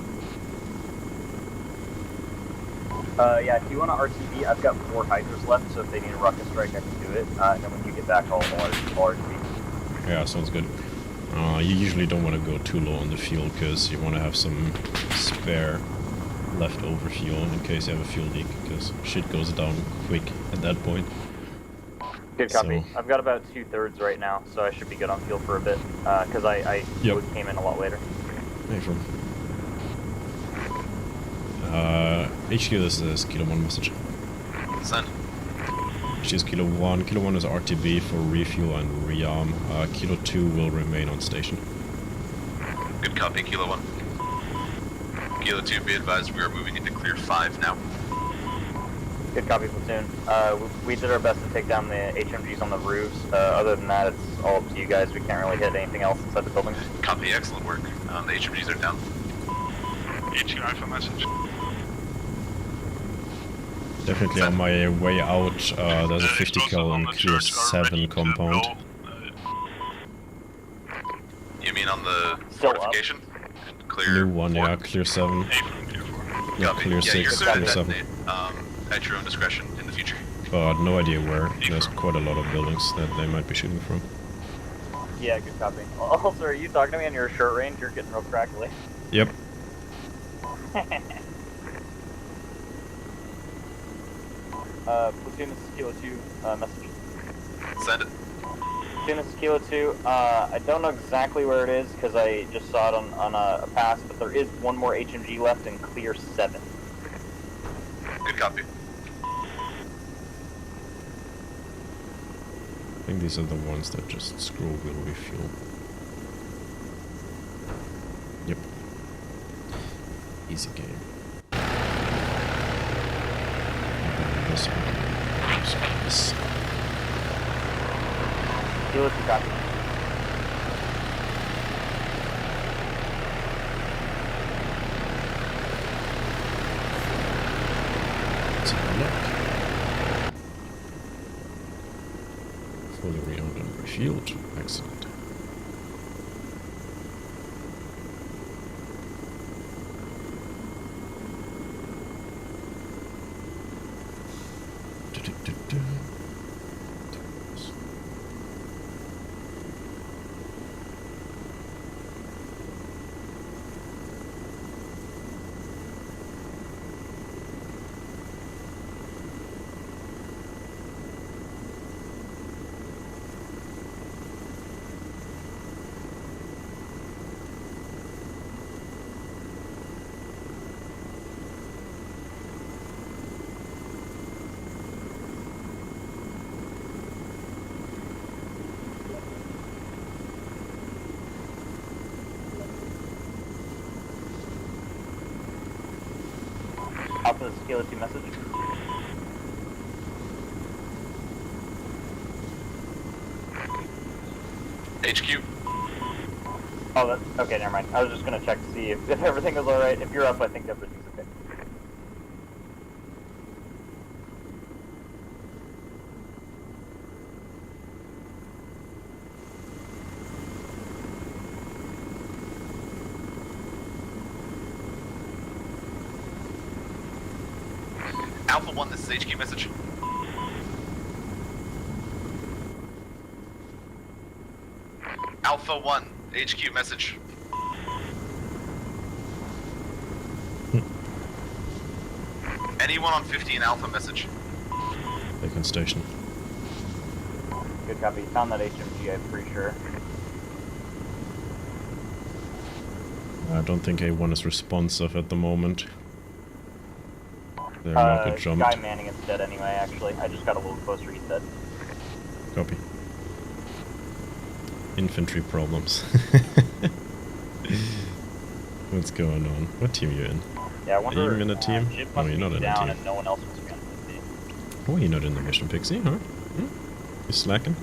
Yeah, if you want to RTB, I've got 4 Hydras left, so if they need a rocket strike, I can do it. And then when you get back, I'll RTB. Yeah, sounds good. You usually don't want to go too low on the fuel because you want to have some spare leftover fuel in case you have a fuel leak, because shit goes down quick at that point. Good copy. So, I've got about 2/3 right now, so I should be good on fuel for a bit, because I came in a lot later. Hey, from HQ, this is Kilo 1 message. Send. She's Kilo 1. Kilo 1 is RTB for refuel and rearm. Kilo 2 will remain on station. Good copy, Kilo 1. Kilo 2, be advised we are moving into clear 5 now. Good copy, platoon. We did our best to take down the HMGs on the roofs. Other than that, it's all up to you guys. We can't really hit anything else inside the building. Copy, excellent work. The HMGs are down. HQ Alpha message. Definitely on my way out, there's a 50 cal on clear 7 compound. You mean on the fortification? Clear New one, 4. Yeah, clear 7. Yeah, clear 6, clear 7. At your own discretion in the future. But no idea where. There's quite a lot of buildings that they might be shooting from. Yeah, good copy. Also, are you talking to me on your short range? You're getting real crackly. Yep. Platoon, this is Kilo 2, message. Send it. Platoon, this is Kilo 2. I don't know exactly where it is, because I just saw it on a pass, but there is one more HMG left in clear 7. Good copy. I think these are the ones that just scroll will refuel. Yep. Easy game. This one. This. Kilo 2 copy. Let's have a look. Fully rearmed and refueled. Excellent. Alpha, this is Kilo 2 message. HQ. Oh, okay, never mind. I was just gonna check to see if everything was alright. If you're up, I think everything's okay. 1, this is HQ message. Alpha 1, HQ message. Anyone on 15 Alpha message. Beacon station. Good copy. Found that HMG, I'm pretty sure. I don't think A1 is responsive at the moment. Their rocket jumped. Guy manning is dead anyway, actually. I just got a little closer, he's dead. Copy. Infantry problems. What's going on? What team are you in? Yeah, I wonder. Are you in a team? Chip No, must you're be not in a down team. and no one else must be on the team. Oh, you're not in the mission, Pixie, huh? You slacking?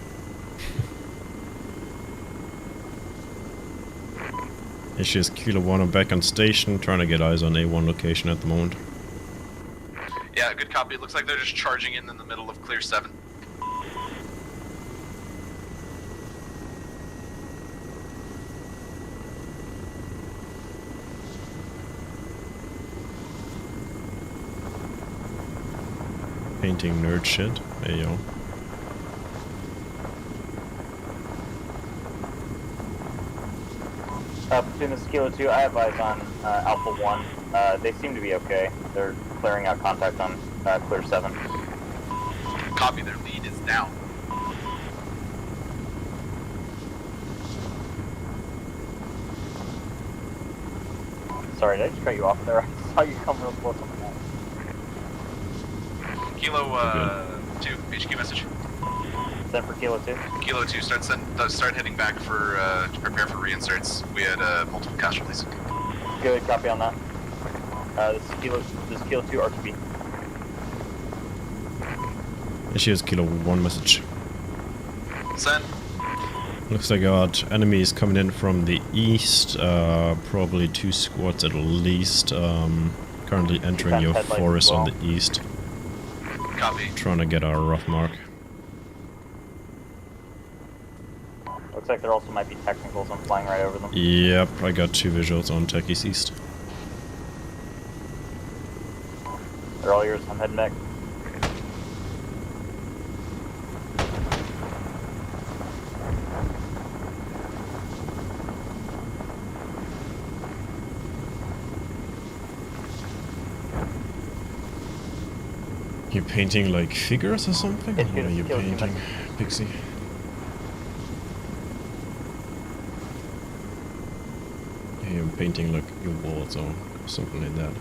Issues Kilo 1, I'm back on station, trying to get eyes on A1 location at the moment. Yeah, good copy. It looks like they're just charging in the middle of Clear 7. Painting nerd shit. Hey yo. Platoon, this is Kilo 2. I have eyes on Alpha 1. They seem to be okay. They're clearing out contact on Clear 7. Copy, their lead is down. Sorry, did I just cut you off there? I saw you come real close on the map. Kilo 2, HQ message. Send for Kilo 2. Kilo 2, start heading back for to prepare for reinserts. We had multiple casualties. Good, copy on that. This is Kilo 2, RTB. Issues Kilo 1 message. Send. Looks like I got enemies coming in from the east, probably 2 squads at least, currently entering your forest on the east. Copy. Trying to get our rough mark. Looks like there also might be technicals. I'm flying right over them. Yep, I got 2 visuals on Techies East. They're all yours. I'm heading back. You painting like figures or something? What are you painting, Pixie? Yeah, you're painting like your walls or something like that.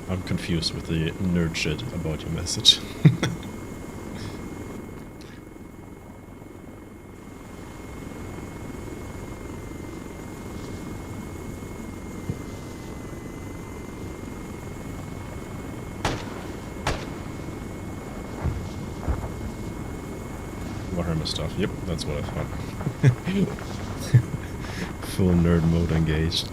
I'm confused with the nerd shit about your message. Warhammer stuff. Yep, that's what I thought. Full nerd mode engaged.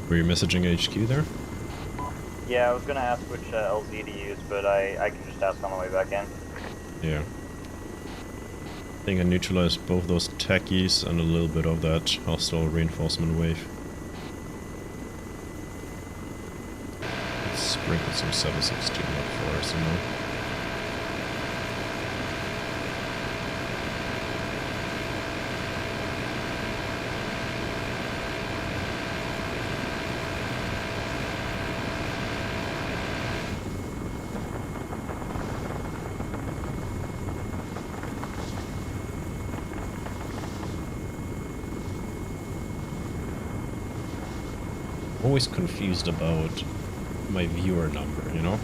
Were you messaging HQ there? Yeah, I was gonna ask which LZ to use, but I can just ask on the way back in. Yeah. I think I neutralized both those techies and a little bit of that hostile reinforcement wave. Let's sprinkle some 762 up for us, you know. Always confused about my viewer number, you know?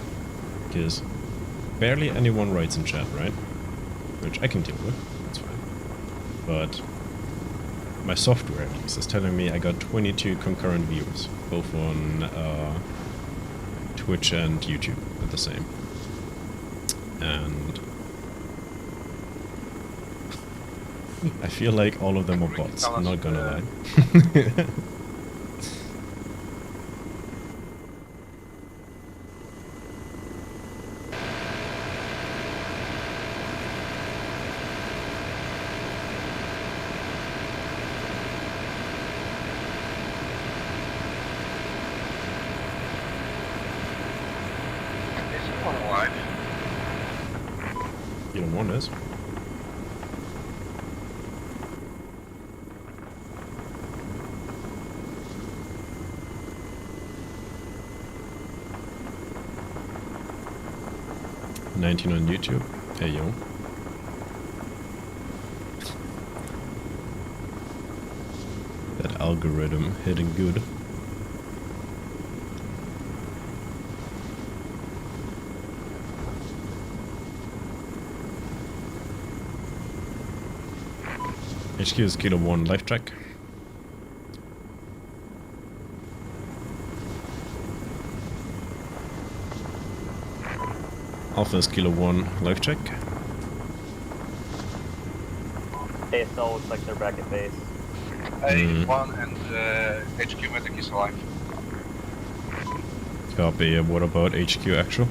Because barely anyone writes in chat, right? Which I can deal with, that's fine. But my software at least is telling me I got 22 concurrent viewers, both on Twitch and YouTube at the same. And I feel like all of them are bots, I'm not gonna lie. Kilo 1 is. $19 on YouTube. Hey yo. That algorithm hitting good. HQ is Kilo 1 life track. Alpha is Kilo 1 life check. ASL looks like they're back at base. A1 and HQ medic is alive. Copy. What about HQ actual?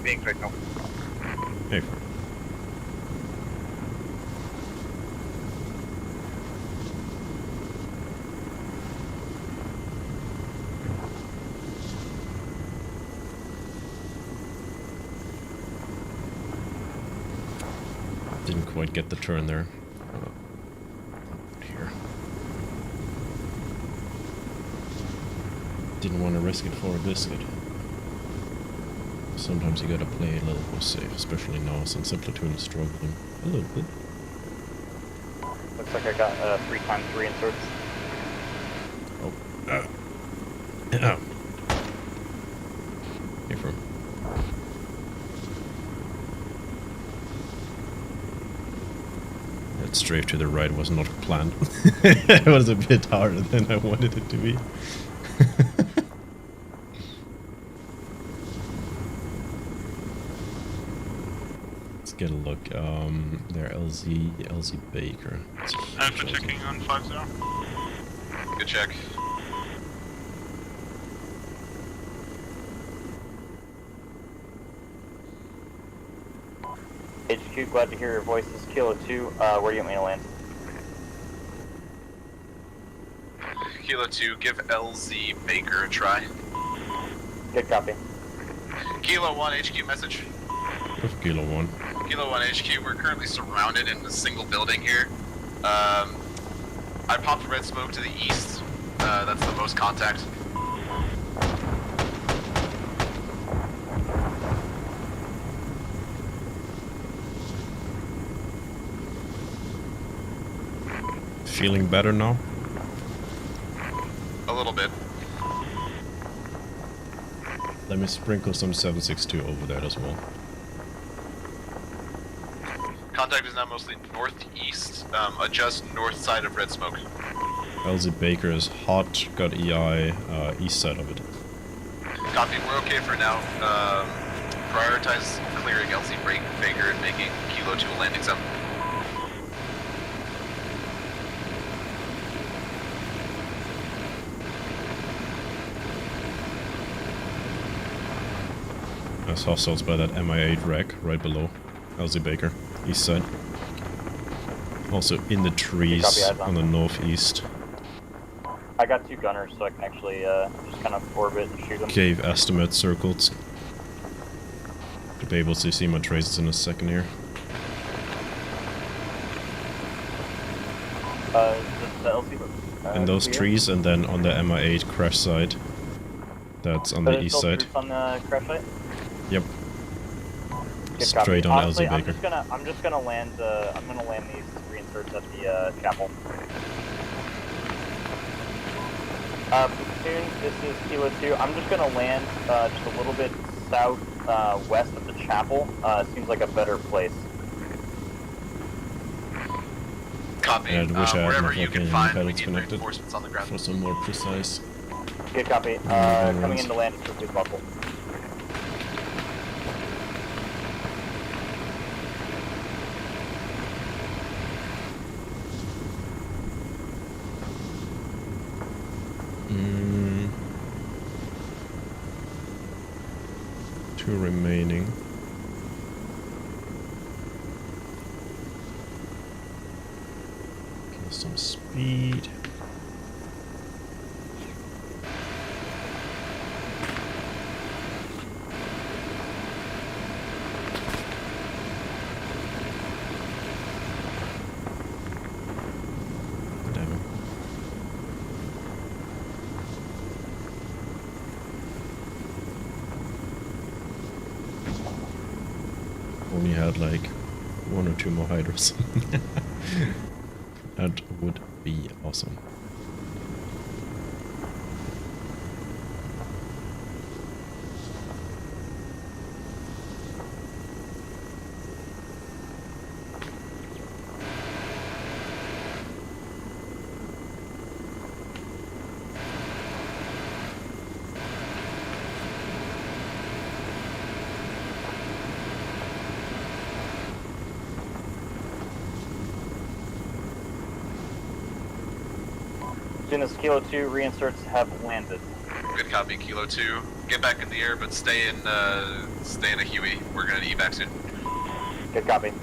Being right now. Hey. Didn't quite get the turn there. Here. Didn't want to risk it for a biscuit. Sometimes you gotta play a little more safe, especially now since the platoon is struggling a little bit. Looks like I got 3x3 inserts. Oh. Hey, from. That strafe to the right was not planned. It was a bit harder than I wanted it to be. Let's get a look. There, LZ Baker. Alpha checking on 5-0. Good check. HQ, glad to hear your voices. Kilo 2, where do you want me to land? Kilo 2, give LZ Baker a try. Good copy. Kilo 1 HQ message. With Kilo 1. Kilo 1 HQ, we're currently surrounded in a single building here. I popped red smoke to the east. That's the most contact. Feeling better now? A little bit. Let me sprinkle some 762 over that as well. Contact is now mostly northeast. Adjust north side of red smoke. LZ Baker is hot, got EI, east side of it. Copy, we're okay for now. Prioritize clearing LZ Baker and making Kilo 2 a landing zone. There's hostiles by that MI8 wreck right below LZ Baker, east side. Also in the trees on the northeast. I got 2 gunners, so I can actually just kind of orbit and shoot them. Cave estimate circled. Could be able to see my traces in a second here. The LC, in those trees, and then on the MI8 crash site. That's on the east side. On the crash site? Yep. Good Straight copy. on Honestly, LZ Baker. I'm just gonna land these 3 inserts at the chapel. Platoon, this is Kilo 2. I'm just gonna land just a little bit south west of the chapel. Seems like a better place. Copy. I wish I had wherever more you can fucking find, we pilots need connected reinforcements on the ground. for some more precise. Good copy. Coming into land as quickly as possible. Two remaining. Get some speed. only had like 1 or 2 more hydras. That would be awesome. As soon as Kilo 2 reinserts have landed. Good copy, Kilo 2. Get back in the air, but stay in a Huey. We're gonna evac soon. Good copy.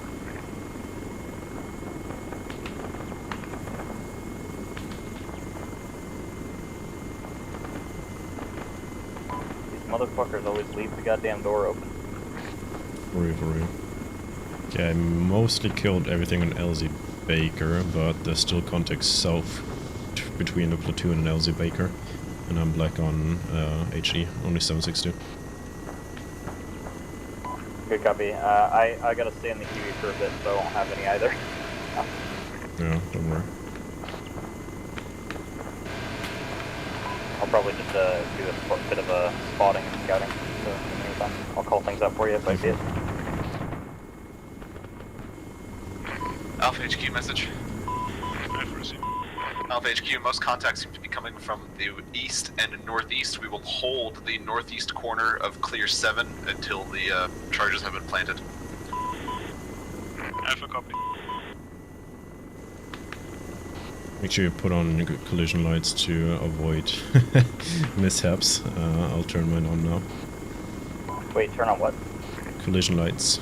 These motherfuckers always leave the goddamn door open. For real. Okay, I mostly killed everything on LZ Baker, but there's still contact south between the platoon and LZ Baker. And I'm black on HE, only 762. Good copy. I gotta stay in the Huey for a bit, so I won't have any either. No, don't worry. I'll probably just do a bit of a spotting and scouting. So in the meantime, I'll call things up for you if I see it. Alpha HQ message. Alpha HQ, most contacts seem to be coming from the east and northeast. We will hold the northeast corner of Clear 7 until the charges have been planted. Alpha copy. Make sure you put on good collision lights to avoid mishaps. I'll turn mine on now. Wait, turn on what? Collision lights.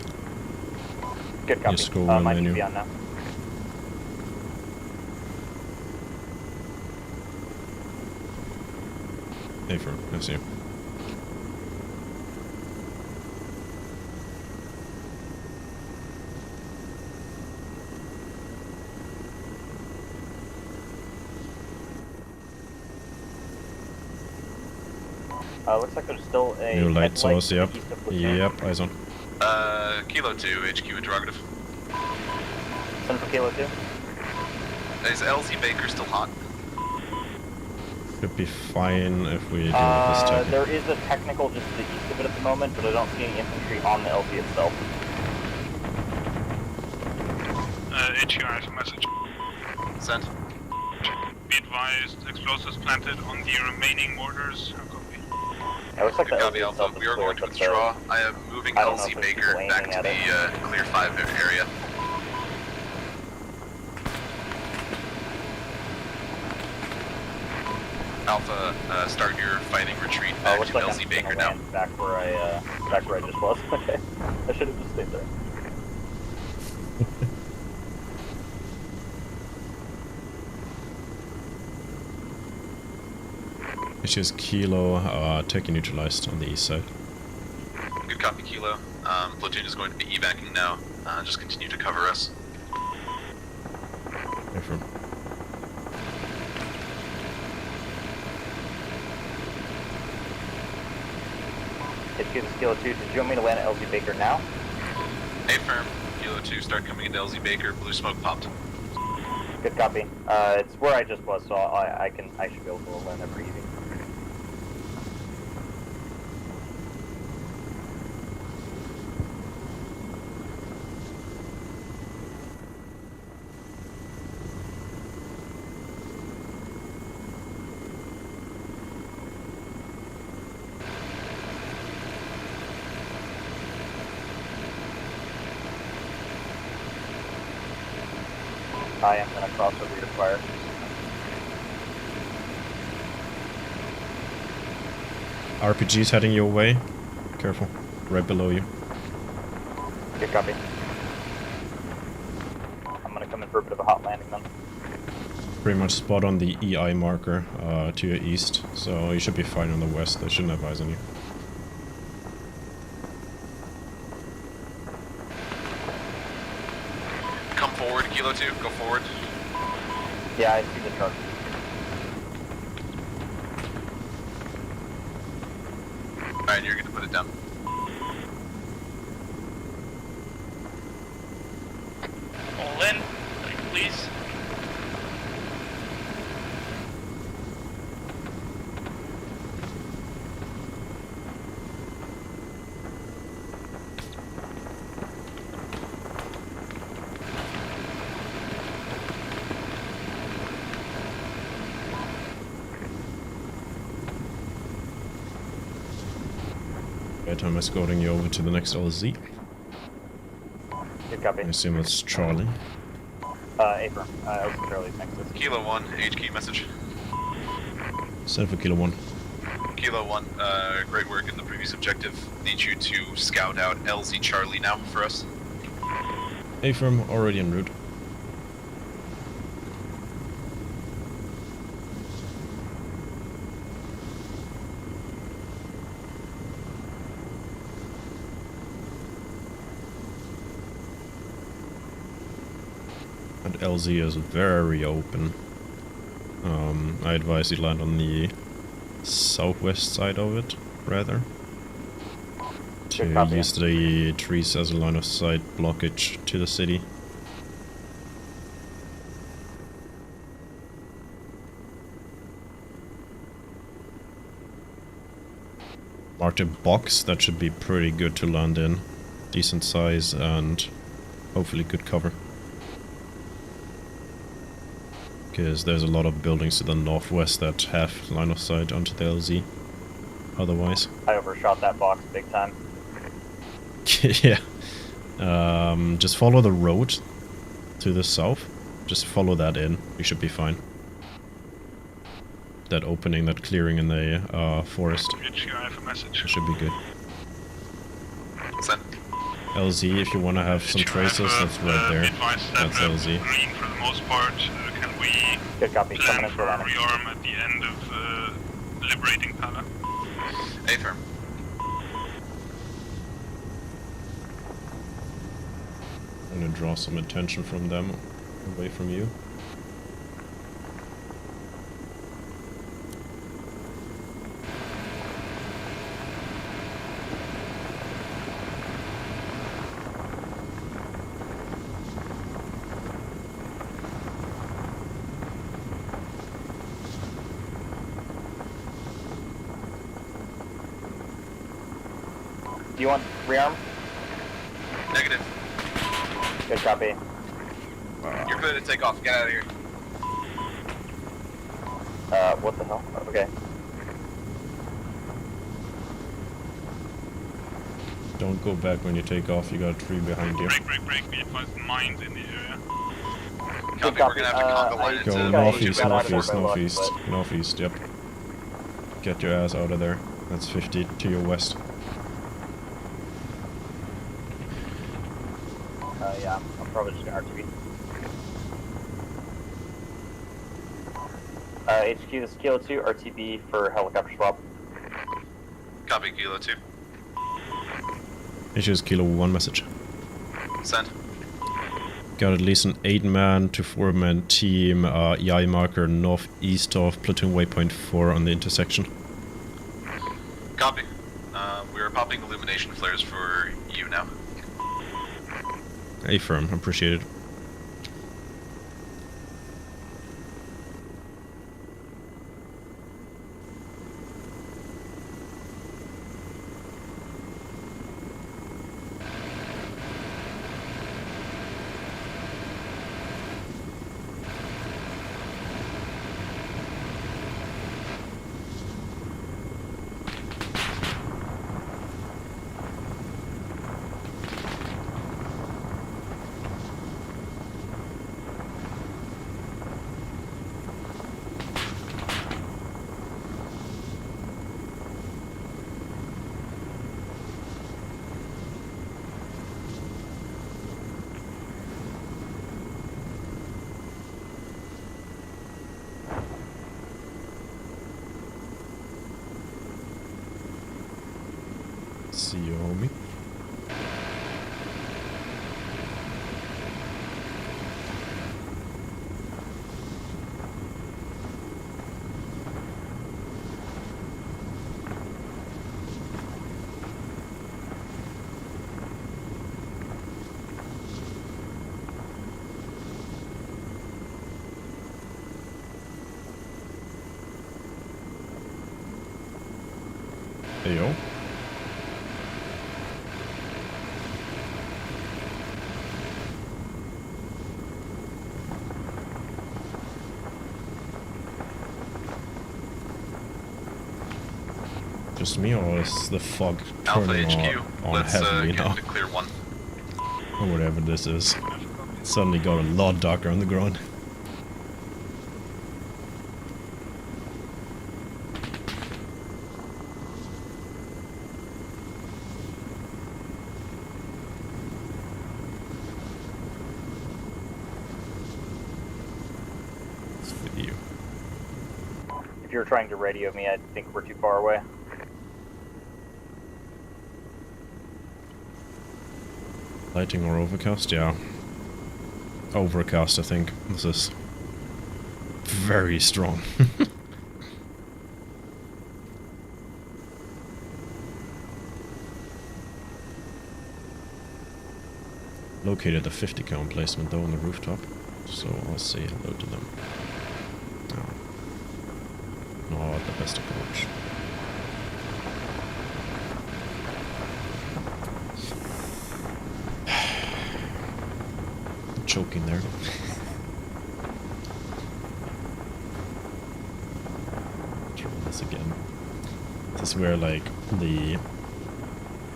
Good copy. Just go Mine menu. should be on now. Hey, for I see you. Looks like there's still a New light headlight source, to the yep. east of Platoon. Yep, eyes on. Kilo 2, HQ interrogative. Send for Kilo 2. Is LZ Baker still hot? Should be fine if we do this tech. There is a technical just to the east of it at the moment, but I don't see any infantry on the LZ itself. HQ has a message. Send. Be advised, explosives planted on the remaining mortars. Copy. It looks like Good the copy, LZ Alpha. itself is We are clear, going to but withdraw. I am moving I don't know LZ if there's Baker people back aiming to at the Clear 5 area. Alpha, start your fighting retreat back looks to like LZ I'm Baker gonna now. land back where I just was. Okay, I should have just stayed there. It's just Kilo, tech neutralized on the east side. Good copy, Kilo. Platoon is going to be evacing now. Just continue to cover us. Affirm. HQ to Kilo 2, did you want me to land at LZ Baker now? Affirm. Kilo 2, start coming into LZ Baker. Blue smoke popped. Good copy. It's where I just was, so I should be able to land there pretty easy. I am going to cross over your fire. RPG's heading your way. Careful. Right below you. Good copy. I'm going to come in for a bit of a hot landing then. Pretty much spot on the EI marker to your east. So you should be fine on the west. They shouldn't have eyes on you. Come forward, Kilo 2. Go forward. Yeah, I see the truck. Alright, you're going to put it down. Alright, I'm escorting you over to the next LZ. Good copy. I assume it's Charlie. Affirm. LZ Charlie's next to us. Kilo 1, HQ message. Send for Kilo 1. Kilo 1, great work in the previous objective. Need you to scout out LZ Charlie now for us. Affirm, already en route. And LZ is very open. I advise you land on the southwest side of it, rather. To use the trees as a line of sight blockage to the city. Marked a box that should be pretty good to land in. Decent size and hopefully good cover. Because there's a lot of buildings to the northwest that have line of sight onto the LZ. Otherwise. I overshot that box big time. Yeah. Just follow the road to the south. Just follow that in. You should be fine. That opening, that clearing in the forest. Should be good. Send. LZ, if you want to have some traces, that's right there. That's LZ. For the most part, can we plan for a rearm at the end of liberating Pala? Affirm. I'm gonna draw some attention from them, away from you. Do you want rearm? Negative. Good copy. You're clear to take off. Get out of here. What the hell? Okay. Don't go back when you take off, you got a tree behind you. Break. Be advised, mines in the area. Copy, we're gonna have to conga line it Go to northeast, northeast. northeast, yep. Get your ass out of there. That's 50 to your west. Yeah, I'm probably just gonna RTB. HQ, this is Kilo 2, RTB for helicopter swap. Copy, Kilo 2. Issues Kilo 1 message. Send. Got at least an 8-man to 4-man team, EI marker northeast of platoon waypoint 4 on the intersection. Copy. We are popping illumination flares for you now. Affirm, appreciate it. See you, homie. Hey, yo. Just me, or is the fog Alpha turning HQ, on let's heavily get now? into clear 1. Or whatever this is. It suddenly got a lot darker on the ground. It's for you. If you're trying to radio me, I think we're too far away. Lighting or overcast? Yeah. Overcast, I think. This is very strong. Located a 50 cal emplacement though on the rooftop, so I'll say hello to them. No. Not the best approach. Choking there. Try this again. This is where like the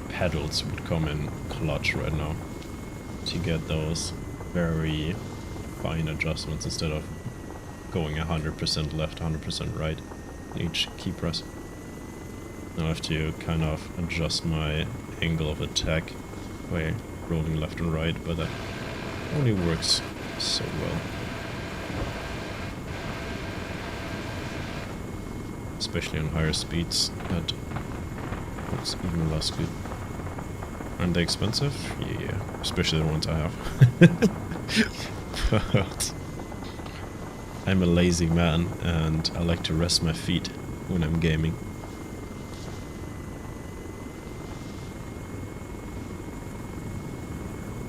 pedals would come in clutch right now. To get those very fine adjustments instead of going 100% left, 100% right in each key press. Now I have to kind of adjust my angle of attack by rolling left and right, but that only works so well. Especially on higher speeds, that works even less good. Aren't they expensive? Yeah, especially the ones I have. But I'm a lazy man and I like to rest my feet when I'm gaming.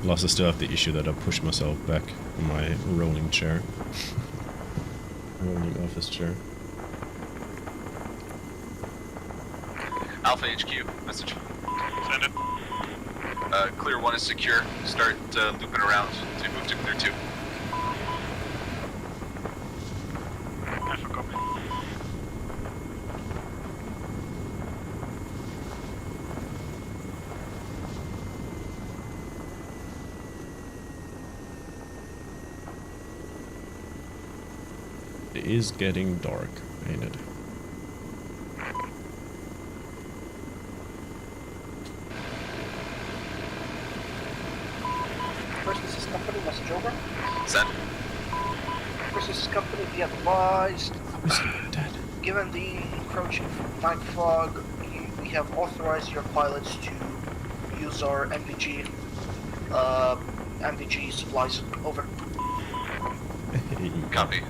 Plus I still have the issue that I push myself back in my rolling chair. Rolling office chair. Alpha HQ, message. Send it. Clear 1 is secure. Start looping around to move to clear 2. Alpha copy. It is getting dark, ain't it? First, this is company, message over. Send. First, this is company, be advised. Who's dead? Given the encroaching night fog, we have authorized your pilots to use our MVG supplies. Over. Copy.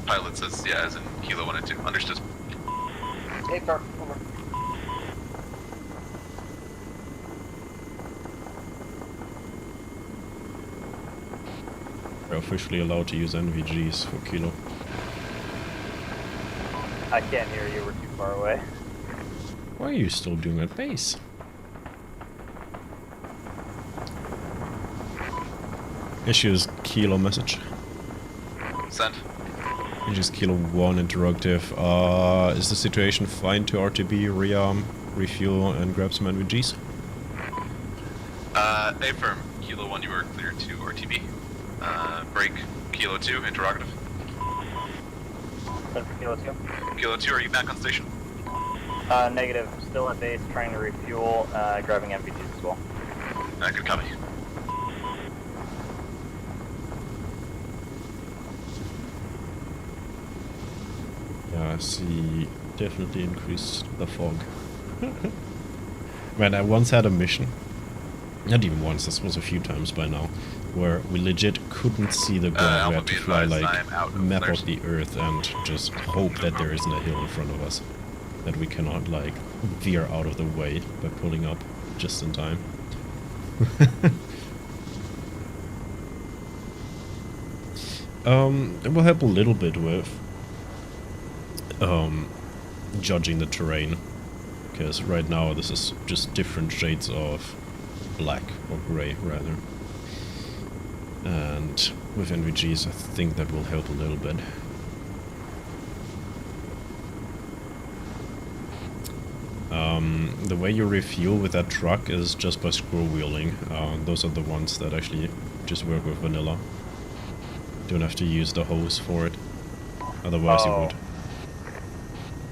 Pilot says, yeah, as in Kilo 1 and 2. Understood. Affirm, over. We're officially allowed to use NVGs for Kilo. I can't hear you, we're too far away. Why are you still doing at base? Issues Kilo message. Send. Issues Kilo 1 interrogative. Is the situation fine to RTB, rearm, refuel, and grab some NVGs? Affirm. Kilo 1, you are clear to RTB. Break. Kilo 2, interrogative. Send for Kilo 2. Kilo 2, are you back on station? Negative. Still at base, trying to refuel, grabbing MVGs as well. Good copy. Yeah, I see. Definitely increased the fog. Man, I once had a mission. Not even once, this was a few times by now. Where we legit couldn't see the ground. We had to fly like map of the earth and just hope that there isn't a hill in front of us. That we cannot like veer out of the way by pulling up just in time. It will help a little bit with judging the terrain, because right now this is just different shades of black or grey rather, and with NVGs I think that will help a little bit. The way you refuel with that truck is just by scroll wheeling. Those are the ones that actually just work with vanilla. Don't have to use the hose for it. Otherwise you would.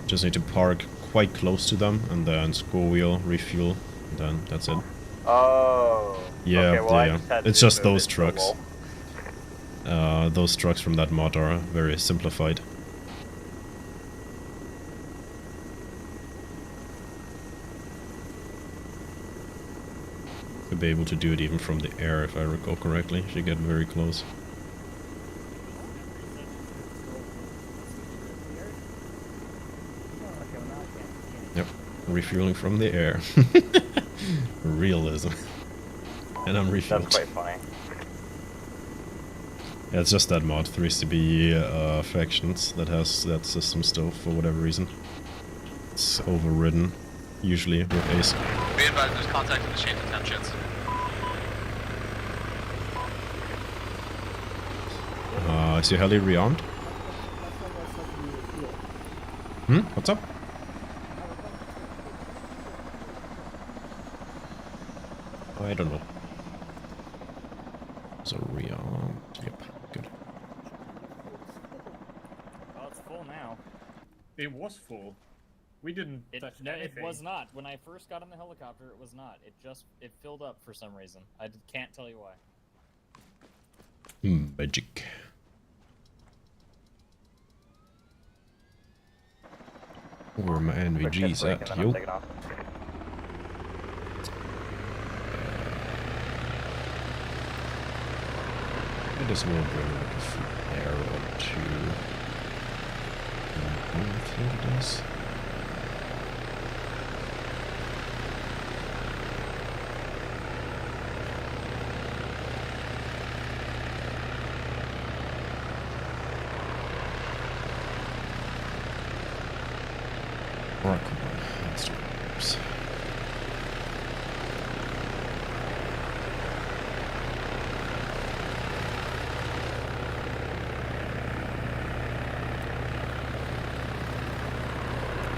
Just need to park quite close to them and then scroll wheel, refuel, and then that's it. Oh. Yeah, okay, well, yeah. It's just those trucks. Those trucks from that mod are very simplified. Could be able to do it even from the air if I recall correctly, if you get very close. Yep, refueling from the air. Realism. And I'm refueled. That's quite funny. Yeah, it's just that mod, 3CB Factions, that has that system still for whatever reason. It's overridden, usually with Ace. Be advised, there's contact in the chain of 10 jets. Is your heli rearmed? What's up? Oh, I don't know. So rearmed. Yep, good. Oh, it's full now. It was full. We didn't touch anything. It was not. When I first got in the helicopter, it was not. It filled up for some reason. I can't tell you why. Magic. Where are my NVGs at, yo? I just will bring like a flare or two. I think it is. Alright, come on. Let's do it.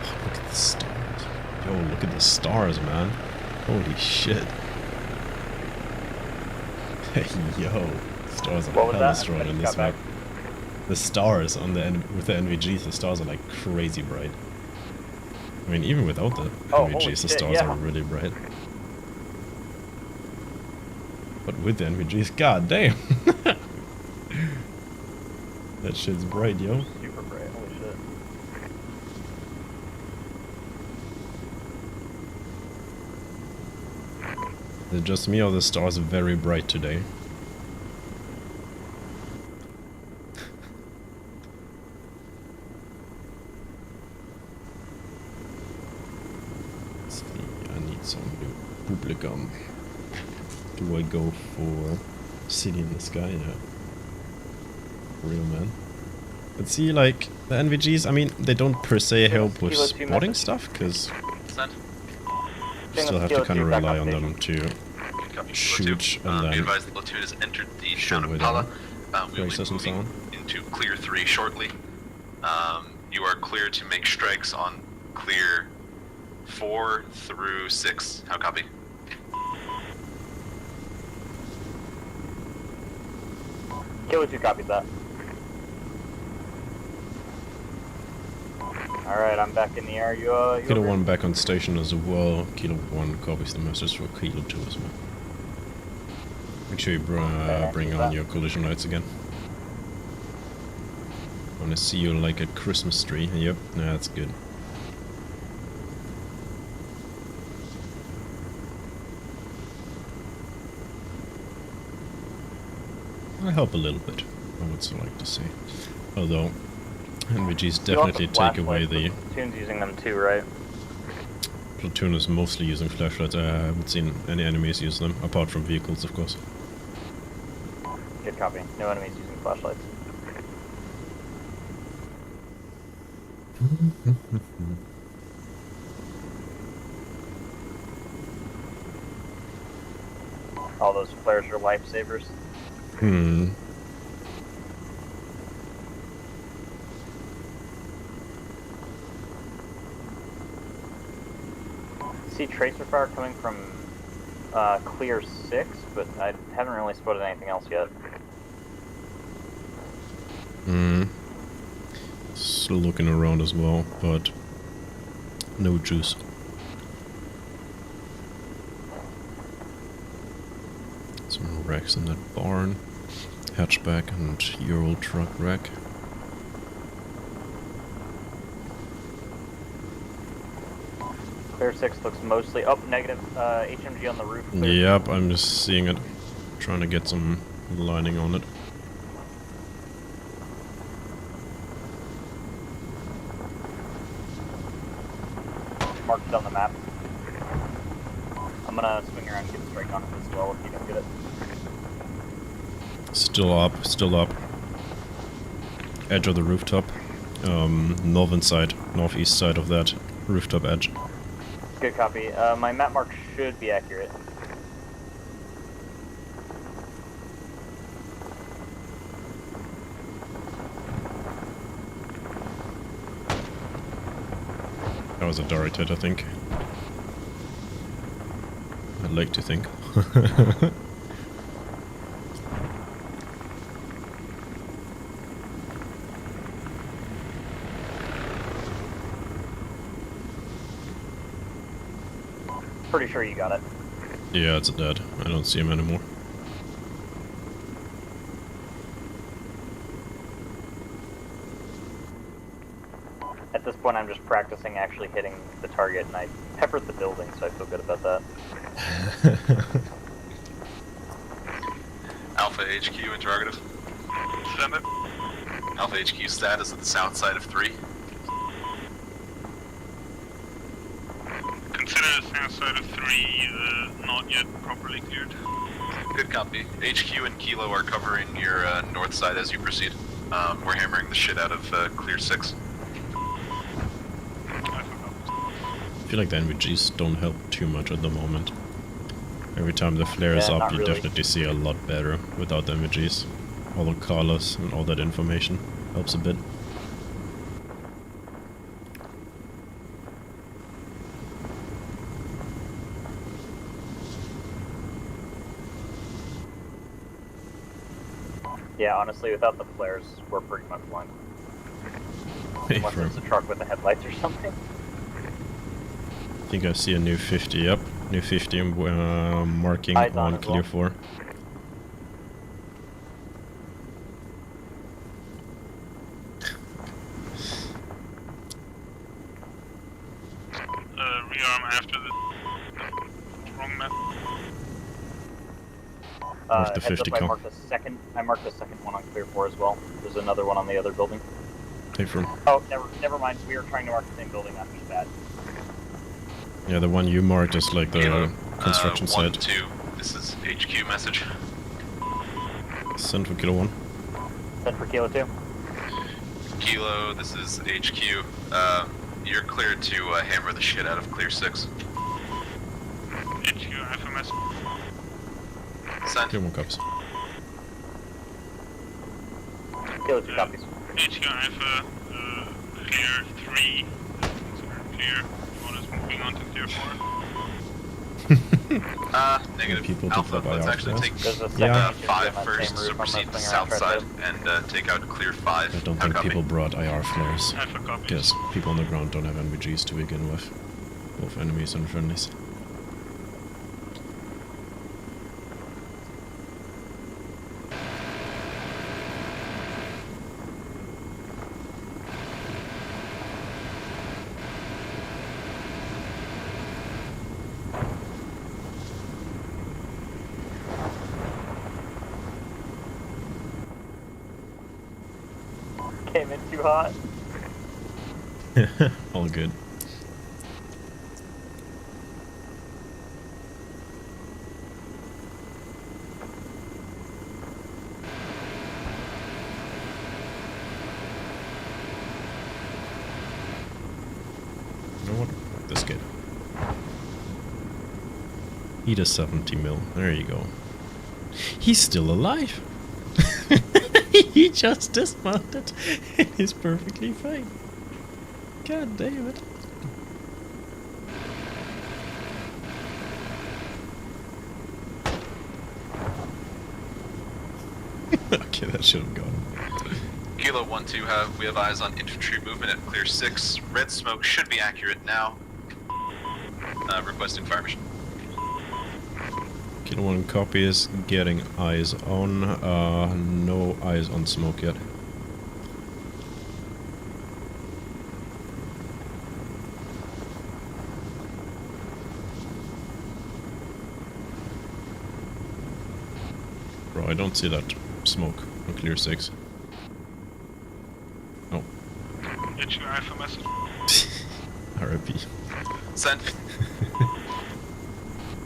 Look at the stars. Yo, look at the stars, man. Holy shit. Hey, yo. Stars are hella strong in this map. The stars on the with the NVGs, the stars are like crazy bright. I mean, even without the NVGs, the stars are really bright. But with the NVGs, god damn! That shit's bright, yo. Super bright, holy shit. Is it just me or the stars are very bright today? Publicum. Do I go for City in the Sky? Yeah. Real man. But see, like, the NVGs, I mean, they don't per se help with spotting stuff, because you still have to kind of rely on them to shoot and then be advised, the platoon has entered the town of Pala. We'll be moving into Clear 3 shortly. You are clear to make strikes on Clear 4 through 6. How copy? Kilo 2 copies that. Alright, I'm back in the air. You Kilo 1 back on station as well. Kilo 1 copies the message for Kilo 2 as well. Make sure you bring on your collision lights again. I wanna see you like a Christmas tree. Yep, that's good. I help a little bit, I would so like to say. Although, NVGs definitely take away the... Platoon's using them too, right? Platoon is mostly using flashlights. I haven't seen any enemies use them, apart from vehicles, of course. Good copy. No enemies using flashlights. All those flares are lifesavers. see tracer fire coming from clear 6, but I haven't really spotted anything else yet. Still looking around as well, but no juice. Some wrecks in that barn. Hatchback and Euro truck wreck. Clear 6 looks mostly... Oh, negative. HMG on the roof. Yep, I'm just seeing it. Trying to get some lining on it. Marked it on the map. I'm gonna swing around and get a strike on it as well if you don't get it. Still up, still up. Edge of the rooftop. Northern side, northeast side of that rooftop edge. Good copy. My map mark should be accurate. That was a direct hit, I think. I'd like to think. Pretty sure you got it. Yeah, it's dead. I don't see him anymore. At this point, I'm just practicing actually hitting the target, and I peppered the building, so I feel good about that. Alpha HQ interrogative. Send it. Alpha HQ status at the south side of 3. Consider the south side of 3 not yet properly cleared. Good copy. HQ and Kilo are covering your north side as you proceed. We're hammering the shit out of clear 6. I feel like the NVGs don't help too much at the moment. Every time the flare is up, you definitely see a lot better without the NVGs. All the colors and all that information helps a bit. Yeah, honestly, without the flares, we're pretty much blind. Hey, Unless it's a truck with the headlights or something. I think I see a new 50, yep. New 50 marking Eyes on as clear well. 4. Rearm after the wrong map. Where's the Heads 50 up, come? I marked a second one on clear 4 as well. There's another one on the other building. Hey, from. Oh, never mind. We were trying to mark the same building. That's just bad. Yeah, the one you marked is like the Kilo, construction 1, site. 2. This is HQ message. Send for Kilo 1. Send for Kilo 2. Kilo, this is HQ. You're cleared to hammer the shit out of clear 6. HQ FMS. Send. Kilo 1 copies. Kilo 2 copies. HQ Alpha, clear 3. Clear. One is moving on to clear 4. Negative. People Alpha, deploy let's out actually fast. take There's a second Yeah. HMG 5 on that first, same so roof. I'm proceed to messing south around, side tried and take out clear 5. I don't How think copy? people brought IR flares. Alpha copies. Because people on the ground don't have NVGs to begin with. Both enemies and friendlies. Came in too hot. All good. You know what? Fuck this kid. Eat a 70 mil. There you go. He's still alive! He just dismounted. He's perfectly fine. God damn it. That should have gone. Kilo 1-2, we have eyes on infantry movement at clear 6. Red smoke should be accurate now. Requesting fire mission. Kilo 1 copies, getting eyes on. No eyes on smoke yet. Bro, I don't see that smoke on clear 6. Oh. Get your alpha message. RIP. Send.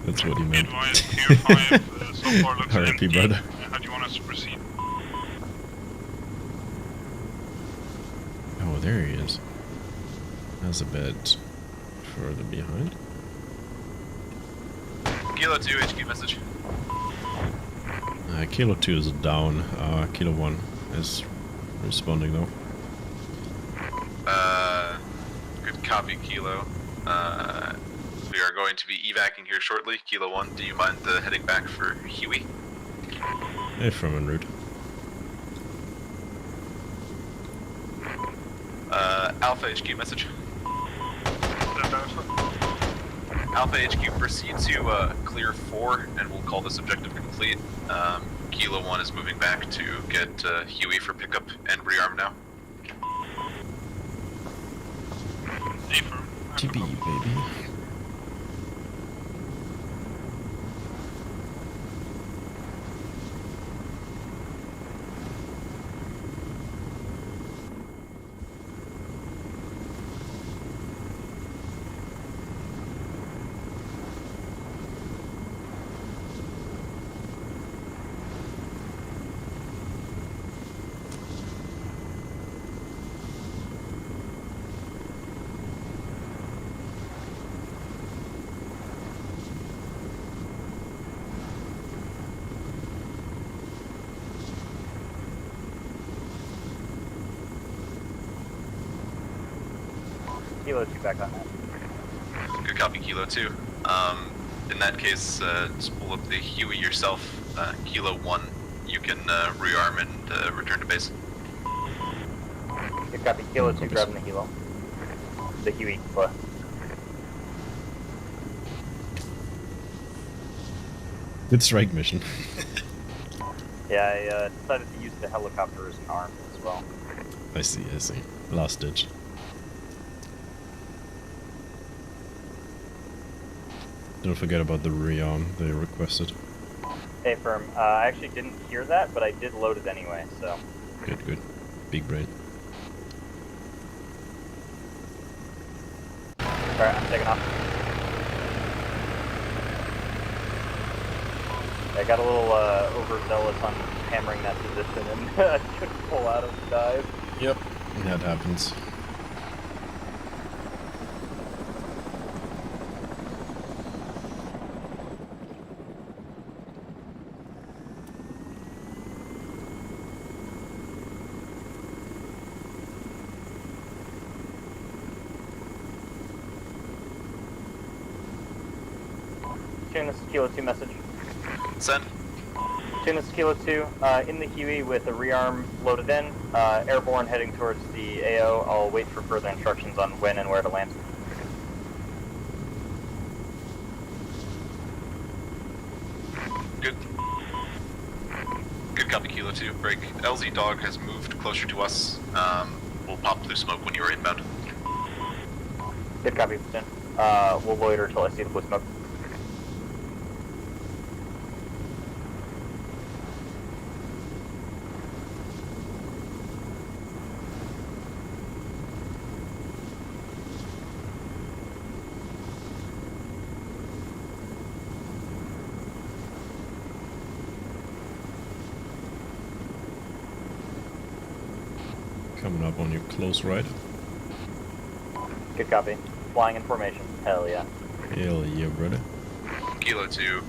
That's what he meant. Advise tier 5 so far looks RIP, empty. brother. How do you want us to proceed? Oh, there he is. That's a bit further behind. Kilo 2, HQ message. Kilo 2 is down. Kilo 1 is responding though. Good copy, Kilo. We are going to be evacing here shortly. Kilo 1, do you mind heading back for Huey? From en route. Alpha HQ message. Alpha HQ, proceed to clear 4, and we'll call this objective complete. Kilo 1 is moving back to get Huey for pickup and rearm now. TB, baby. Kilo 2 back on that. Good copy, Kilo 2. In that case, just pull up the Huey yourself. Kilo 1, you can rearm and return to base. Good copy, Kilo 2 grabbing the Hilo. The Huey. Good strike mission. Yeah, I decided to use the helicopter as an arm as well. I see. Last ditch. Don't forget about the rearm they requested. Hey, firm. I actually didn't hear that, but I did load it anyway, so. Good. Big brain. Alright, I'm taking off. I got a little overzealous on hammering that position and couldn't pull out of the dive. Yep, that happens. Tune, this is Kilo 2 message. Send. Tune, this is Kilo 2. In the Huey with the rearm loaded in. Airborne heading towards the AO. I'll wait for further instructions on when and where to land. Good. Good copy, Kilo 2. Break. LZ Dog has moved closer to us. We'll pop blue smoke when you are inbound. Good copy, Tune. We'll loiter until I see the blue smoke. Coming up on your close right. Good copy. Flying in formation. Hell yeah. Hell yeah, brother. Kilo 2,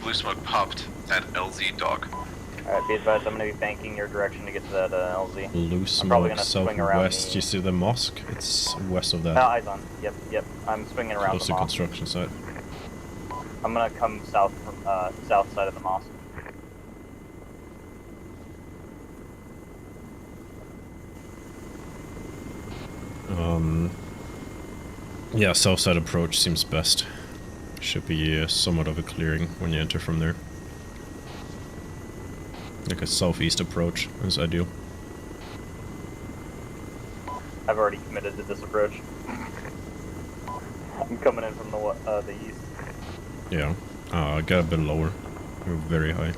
blue smoke popped at LZ Dog. Alright, be advised, I'm going to be banking your direction to get to that Blue LZ. I'm probably smoke going to swing around southwest. You see the mosque? It's west of that. Eyes on. Yep. I'm swinging around Close the to mosque. construction site. I'm going to come south from south side of the mosque. Yeah, south side approach seems best. Should be somewhat of a clearing when you enter from there. Like a southeast approach is ideal. I've already committed to this approach. I'm coming in from the east. Yeah, I got a bit lower. You're very high.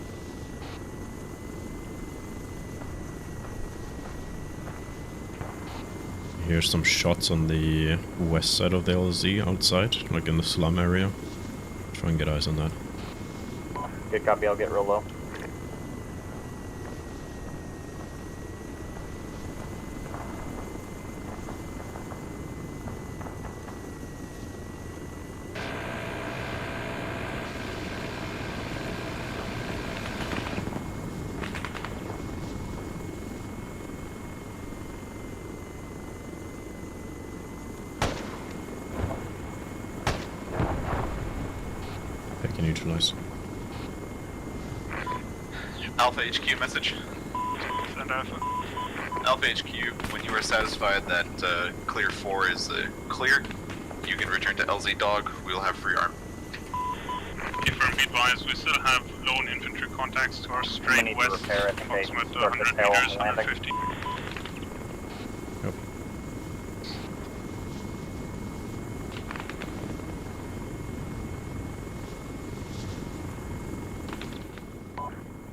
Here's some shots on the west side of the LZ outside, like in the slum area. Try and get eyes on that. Good copy, I'll get real low. Neutralized. Alpha HQ message. Send Alpha. Alpha HQ, when you are satisfied that clear 4 is clear, you can return to LZ Dog. We'll have free arm. Confirm, be advised, we still have lone infantry contacts to our straight west, approximate 100 meters, 150.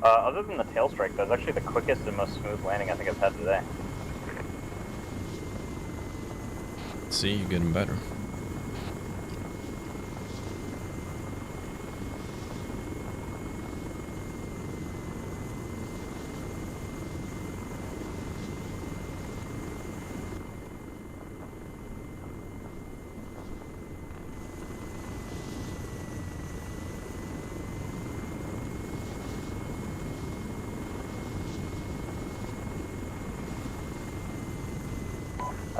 Other than the tail strike, that was actually the quickest and most smooth landing I think I've had today. See, you're getting better.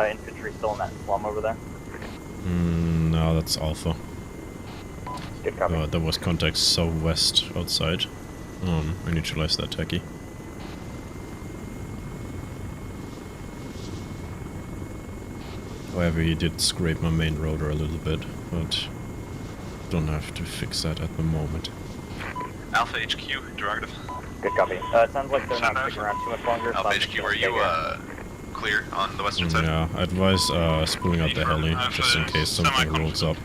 Infantry still in that slum over there? No, that's Alpha. Good copy. There was contact southwest outside. I neutralized that techie. However, he did scrape my main rotor a little bit, but don't have to fix that at the moment. Alpha HQ, derogative. Good copy. It sounds like they're not sticking around too much longer. Alpha HQ, are you clear on the western side? Yeah, I advise spooling out the heli, just in case something rolls up.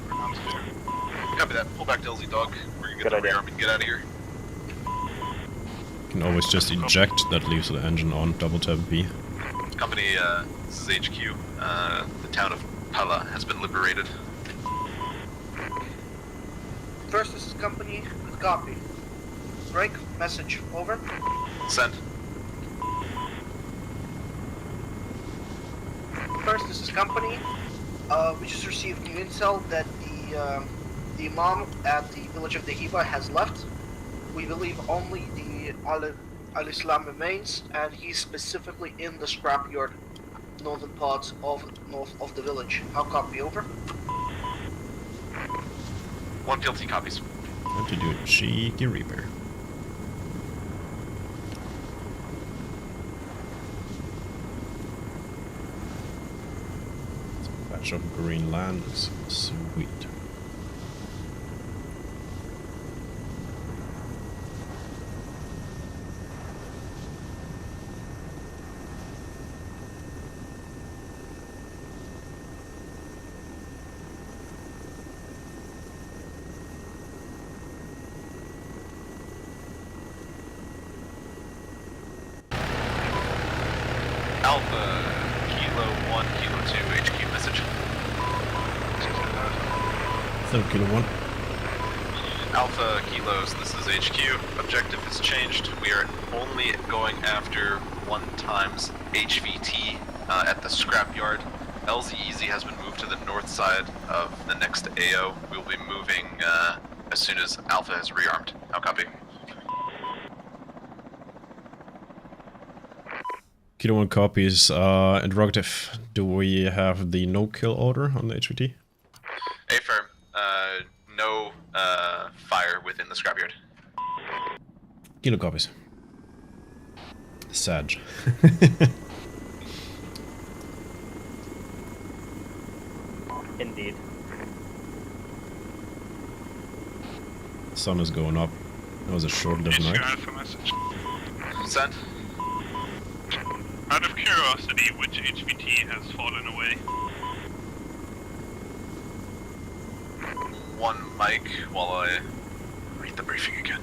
Copy that. Pull back to LZ Dog. We're gonna get the rear arm and get out of here. You can always just eject, that leaves the engine on, double tap B. Company, this is HQ. The town of Pala has been liberated. First, this is company with copy. Break, message, over. Send. First, this is company. We just received new intel that the imam at the village of Dehiba has left. We believe only the Al-Islam remains, and he's specifically in the scrapyard, northern part of the village. How copy, over? 1 guilty copies. Time to do a cheeky reaper. Patch of green land looks sweet. Alpha, Kilo 1, Kilo 2, HQ message. So, Kilo 1. Alpha, Kilos, this is HQ. Objective has changed. We are only going after 1 times HVT at the scrapyard. LZ Easy has been moved to the north side of the next AO. We will be moving as soon as Alpha has rearmed. How copy? Kilo 1 copies. Interrogative. Do we have the no-kill order on the HVT? Affirm. No fire within the scrapyard. Kilo copies. Sag. sun is going up. That was a short-lived night. Alpha message. Send. Out of curiosity, which HVT has fallen away? One mic while I read the briefing again.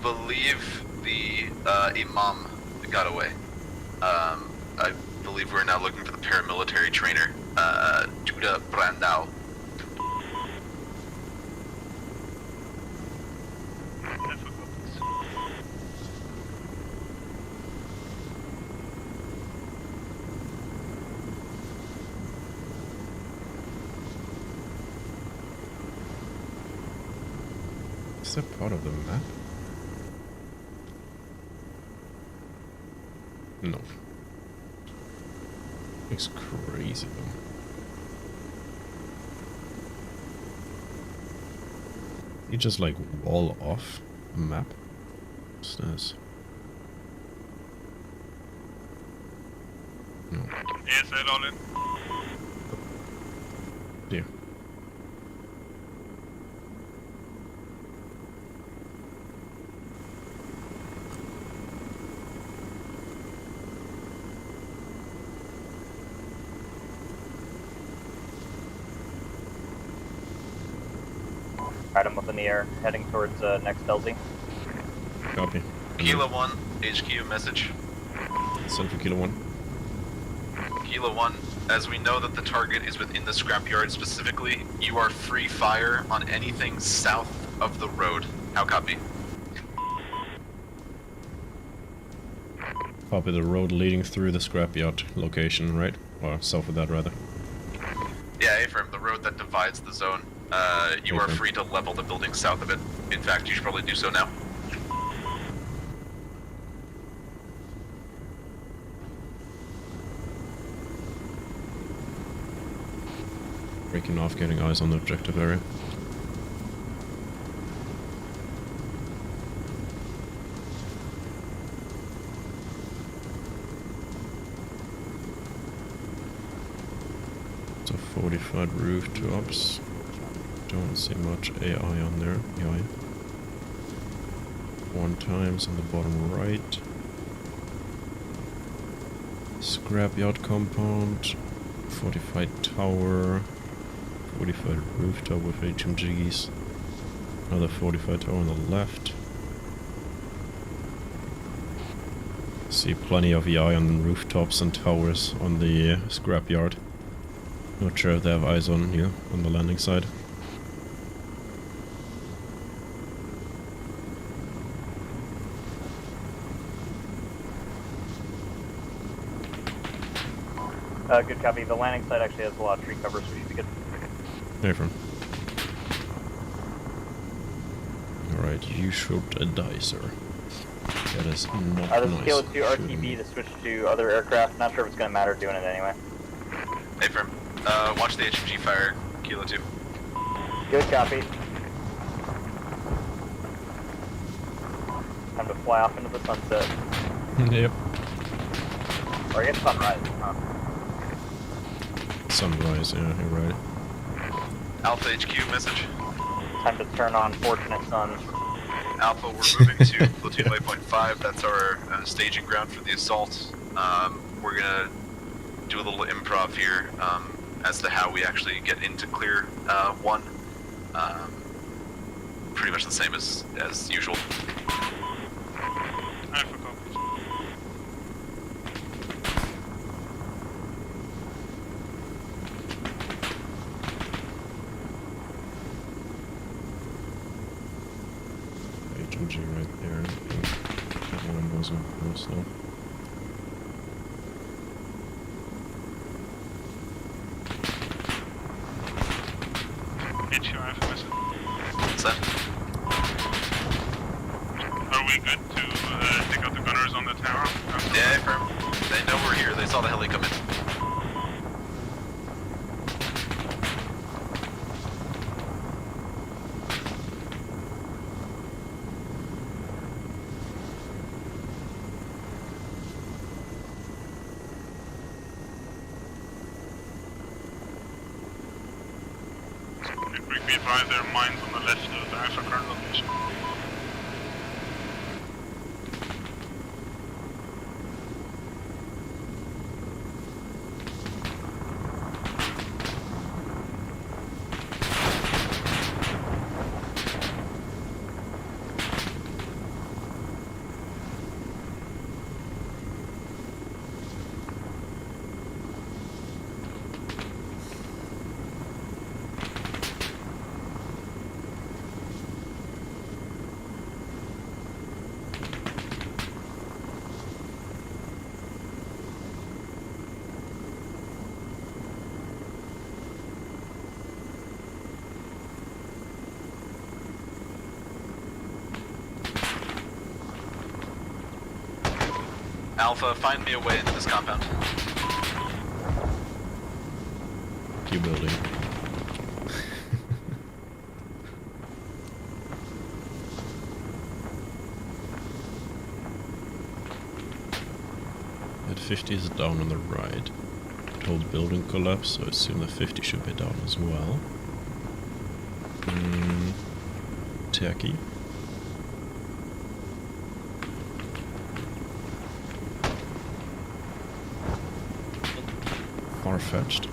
Believe the Imam got away. I believe we're now looking for the paramilitary trainer, Duda Brandau. Is that part of the map? No. It's crazy though. You just like wall off a map. What's this? No. Is that all in? Yeah. Item up in the air, heading towards next LZ. Copy. Kilo 1, HQ message. Send for Kilo 1. Kilo 1, as we know that the target is within the scrapyard specifically, you are free fire on anything south of the road. How copy? Copy, the road leading through the scrapyard location, right? Or south of that, rather. Yeah, A-firm, the road that divides the zone. You are free to level the building south of it. In fact, you should probably do so now. Breaking off, getting eyes on the objective area. So 45 rooftops. Don't see much AI on there. AI. 1 times on the bottom right. Scrapyard compound. Fortified tower. Fortified rooftop with HMGs. Another fortified tower on the left. See plenty of AI on the rooftops and towers on the scrapyard. Not sure if they have eyes on you on the landing side. Good copy. The landing site actually has a lot of tree cover, so we should be good. There from. Alright, you shot a die, sir. That is not This is nice. Kilo 2 RTB to switch to other aircraft. Not sure if it's going to matter doing it anyway. A-firm, watch the HMG fire, Kilo 2. Good copy. Time to fly off into the sunset. Yep. Or I guess sunrise, huh? Sunrise, yeah, you're right. Alpha HQ message. Time to turn on Fortunate Sun. Alpha, we're moving to platoon waypoint 5. That's our staging ground for the assault. We're gonna do a little improv here as to how we actually get into clear 1. Pretty much the same as usual. Alpha copy. HMG right there. That one wasn't close though. HQ Alpha message. Set. Are we good to take out the gunners on the tower? Yeah, firm. They know we're here. They saw the heli come in. Be advised, there are mines on the left of the Alpha current location. Alpha, find me a way into this compound. Keep building. At 50 is down on the right. Told building collapse, so I assume the 50 should be down as well. Tacky. Far-fetched.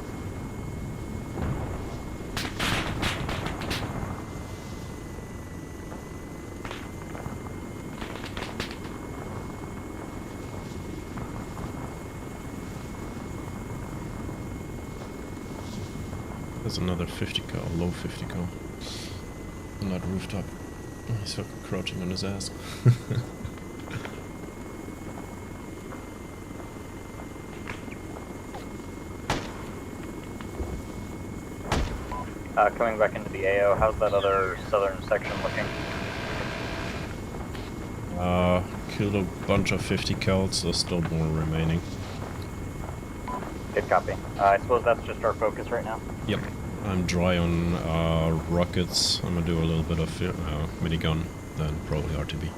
There's another 50 cal, low 50 cal. On that rooftop. He's fucking crouching on his ass. Coming back into the AO, how's that other southern section looking? Killed a bunch of 50 cals, there's still more remaining. Good copy. I suppose that's just our focus right now? Yep. I'm dry on rockets. I'm gonna do a little bit of minigun, then probably RTB.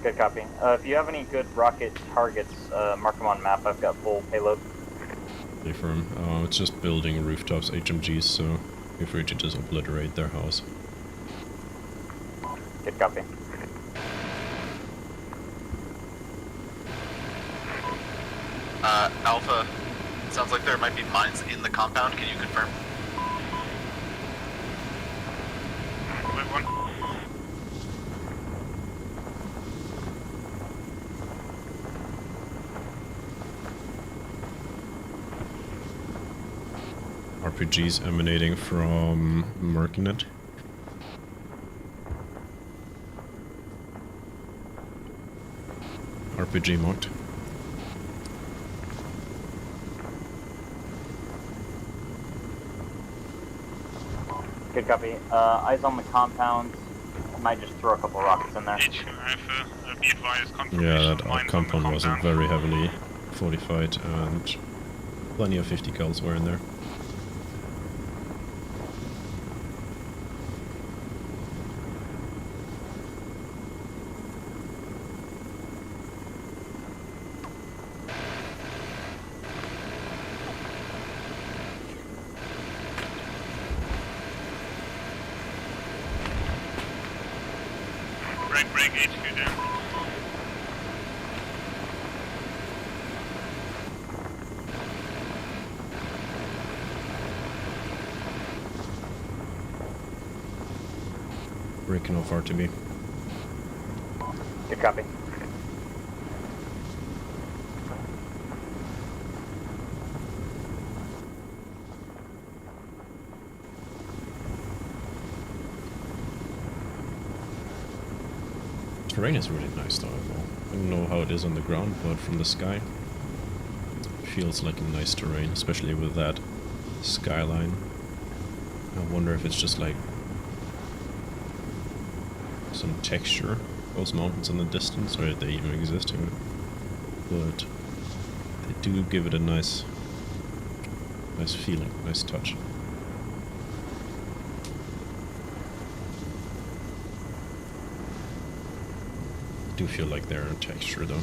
Good copy. If you have any good rocket targets, mark them on map. I've got full payload. Pretty firm. It's just building rooftops, HMGs, so feel free to just obliterate their house. Good copy. Alpha, it sounds like there might be mines in the compound. Can you confirm? Wait, one. RPGs emanating from Merkinet. RPG marked. Good copy. Eyes on the compound. I might just throw a couple rockets in there. Be advised, Yeah, that compound wasn't very heavily fortified, and plenty of 50 cals were in there. Break HQ down. Breaking off RTB. Good copy. Terrain is really nice though. I don't know how it is on the ground, but from the sky, it feels like a nice terrain, especially with that skyline. I wonder if it's just like some texture, those mountains in the distance, or if they even exist here. But they do give it a nice feeling, nice touch. I do feel like they're in texture though.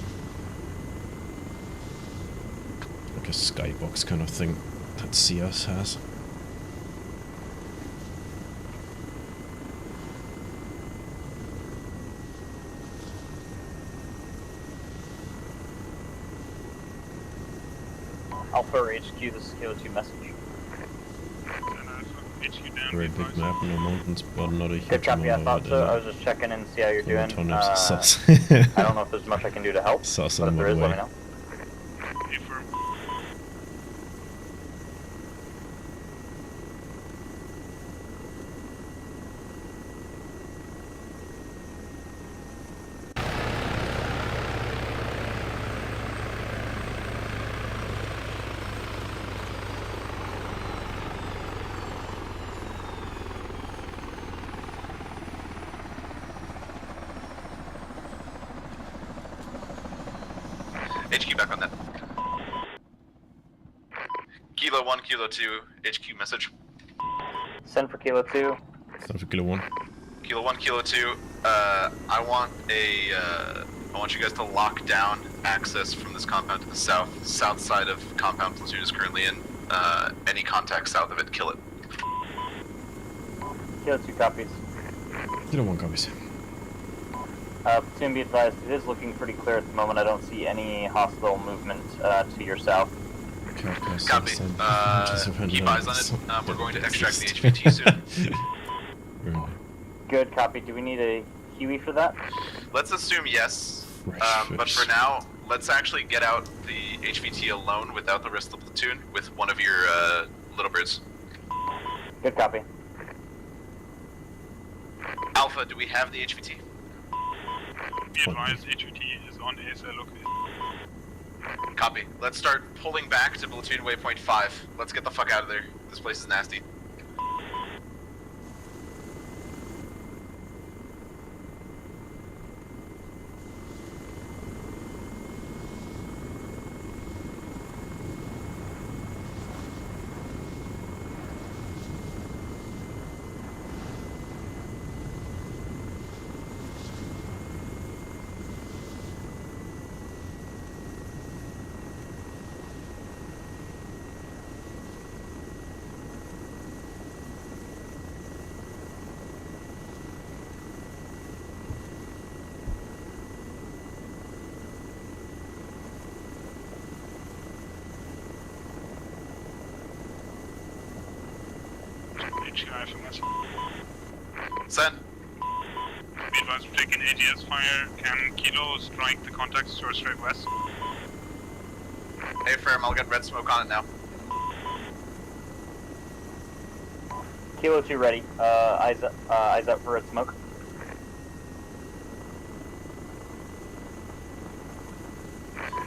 Like a skybox kind of thing that CS has. Alpha or HQ, this is Kilo 2 message. Very big map, no mountains, but not a Good huge copy, I amount thought of it. so. I was just checking in to see how you're doing. Alternatives sus. I don't know if there's much I can do to help, Sus but if on there the is, let me way. know. HQ back on that. Kilo 1, Kilo 2, HQ message. Send for Kilo 2. Send for Kilo 1. Kilo 1, Kilo 2, I want you guys to lock down access from this compound to the south side of compound Platoon is currently in. Any contact south of it, kill it. Kilo 2 copies. Kilo 1 copies. Platoon, be advised, it is looking pretty clear at the moment. I don't see any hostile movement to your south. Copy. Keep eyes on it. We're going to extract the HVT soon. Good copy. Do we need a Huey for that? Let's assume yes. But for now, let's actually get out the HVT alone without the rest of the platoon with one of your little birds. Good copy. Alpha, do we have the HVT? Be advised, HVT is on ASL location. Copy. Let's start pulling back to platoon waypoint 5. Let's get the fuck out of there. This place is nasty. Send. Be advised, we're taking AGS fire. Can Kilo strike the contacts to our straight west? Hey, Firm, I'll get red smoke on it now. Kilo 2 ready. Eyes up for red smoke.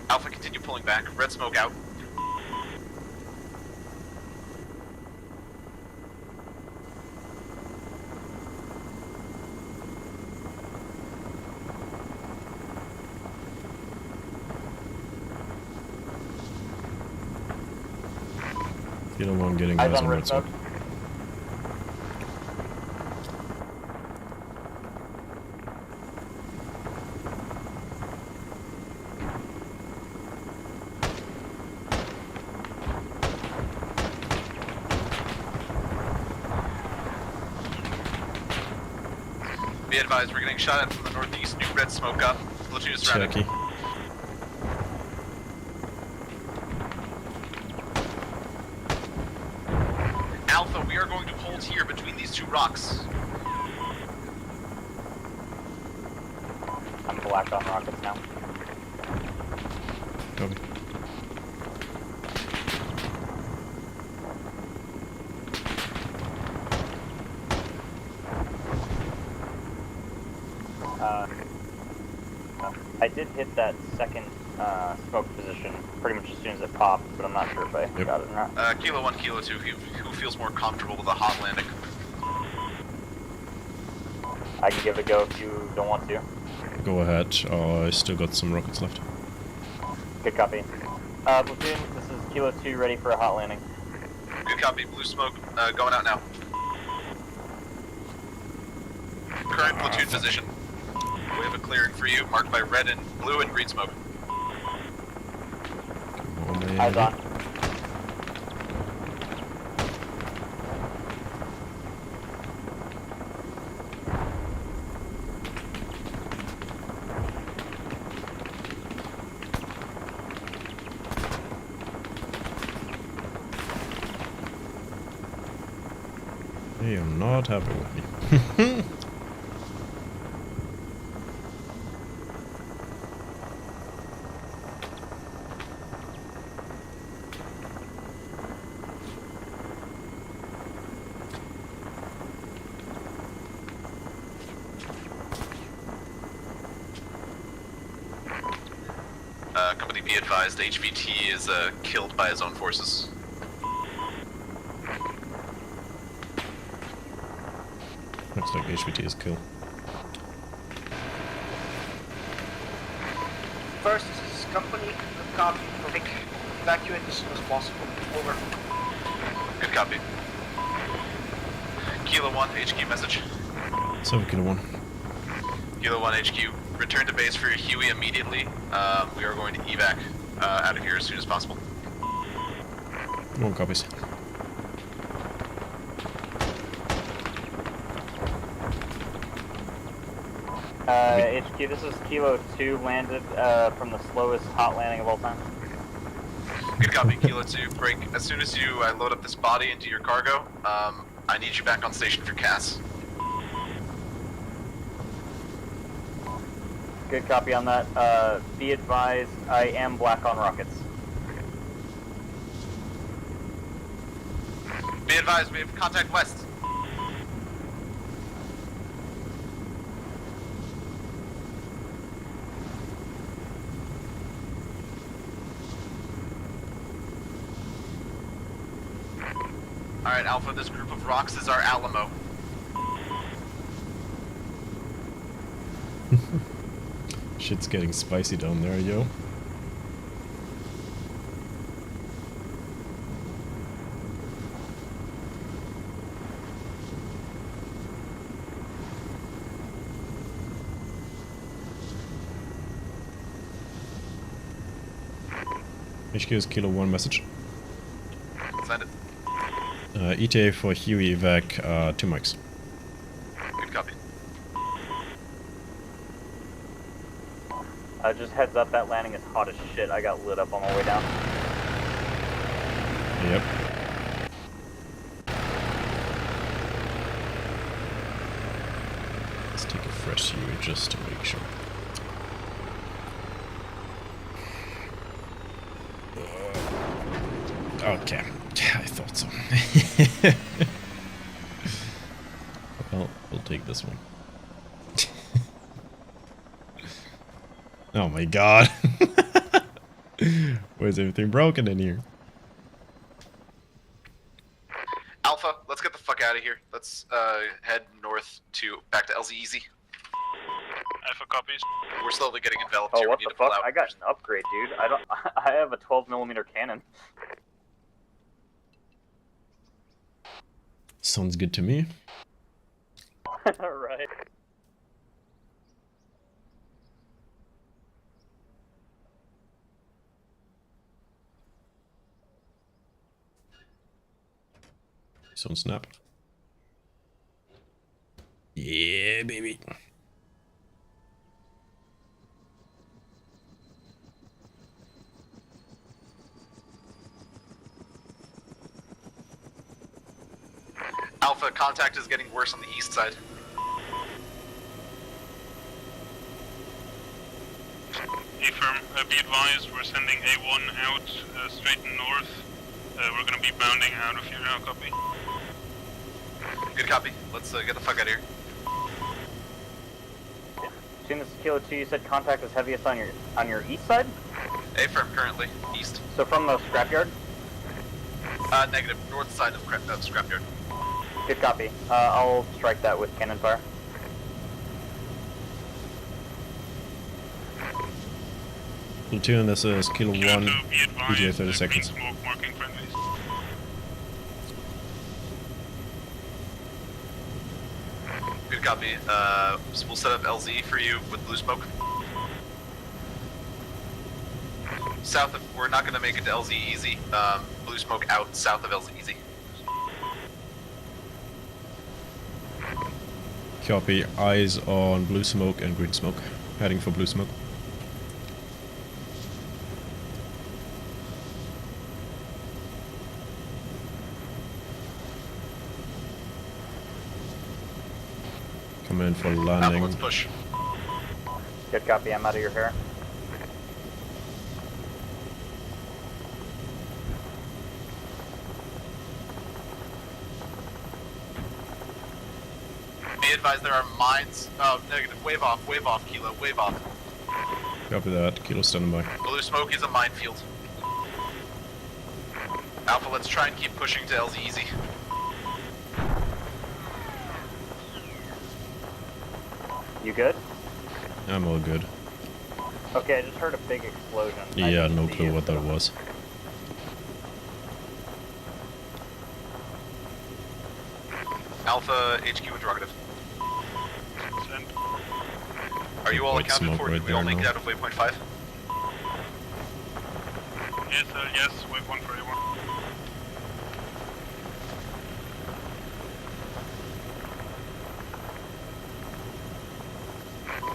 Alpha, continue pulling back. Red smoke out. Kilo 1 getting Eyes eyes on on red red smoke. Be advised, we're getting shot at from the northeast. New red smoke up. Platoon is surrounded. Turkey. Alpha, we are going to hold here between these two rocks. I'm black on rockets now. Copy. I did hit that second smoke position pretty much as soon as it popped, but I'm not sure if I got it or not. Kilo 1, Kilo 2, who feels more comfortable with a hot landing? I can give it a go if you don't want to. Go ahead. I still got some rockets left. Good copy. Platoon, this is Kilo 2 ready for a hot landing. Good copy. Blue smoke going out now. Current platoon position. We have a clearing for you, marked by red and blue and green smoke. Eyes on. not happy with me. Company be advised, HVT is killed by his own forces. Looks like HVT is killed. First, this is company. Copy. Evacuate as soon as possible. Over. Good copy. Kilo 1, HQ message. 7 Kilo 1. Kilo 1 HQ, return to base for your Huey immediately. We are going to evac out of here as soon as possible. 1 copies. HQ, this is Kilo 2, landed from the slowest hot landing of all time. Good copy, Kilo 2. Break. As soon as I load up this body into your cargo, I need you back on station for CAS. Good copy on that. Be advised, I am black on rockets. Be advised, we have contact west. Alright, Alpha, this group of rocks is our Alamo. Shit's getting spicy down there, yo. HQ is Kilo 1 message. Send it. ETA for Huey evac, 2 mics. Good copy. Just heads up, that landing is hot as shit. I got lit up on my way down. Yep. Let's take a fresh Huey just to make sure. Okay, I thought so. Well, we'll take this one. Oh my god. Why is everything broken in here? Alpha, let's get the fuck out of here. Let's head north back to LZ Easy. Alpha copies. We're slowly getting enveloped Oh, here. what We need the to pull fuck? out. I got an upgrade, dude. I have a 12mm cannon. Sounds good to me. Right. Some snap. Yeah, baby. Alpha, contact is getting worse on the east side. Affirm, be advised, we're sending A1 out straight north. We're gonna be bounding out of here now, copy. Good copy. Let's get the fuck out of here. Soon this is Kilo 2, you said contact is heaviest on your east side? Affirm, currently, east. So from the scrapyard? Negative, north side of scrapyard. Good copy. I'll strike that with cannon fire. Platoon, this is Kilo 1, ETA 30 seconds. Smoke marking friendlies. Good copy. We'll set up LZ for you with blue smoke. South of, we're not gonna make it to LZ easy. Blue smoke out south of LZ easy. Copy. Eyes on blue smoke and green smoke. Heading for blue smoke. Come in for Alpha, landing. let's push. Good copy, I'm out of your hair. Be advised there are mines. Oh, negative. Wave off, Kilo, wave off. Copy that. Kilo standing by. Blue smoke is a minefield. Alpha, let's try and keep pushing to LZ easy. You good? I'm all good. Okay, I just heard a big explosion. Yeah, no clue what that was. Alpha, HQ interrogative. Are you all White accounted smoke for? right Did we all there make it now. out of waypoint 5? Yes, wave 1 for everyone.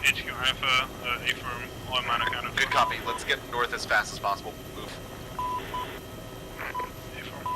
HQ Alpha, A firm, all mine accounted for. Good copy. Let's get north as fast as possible. Move. A firm.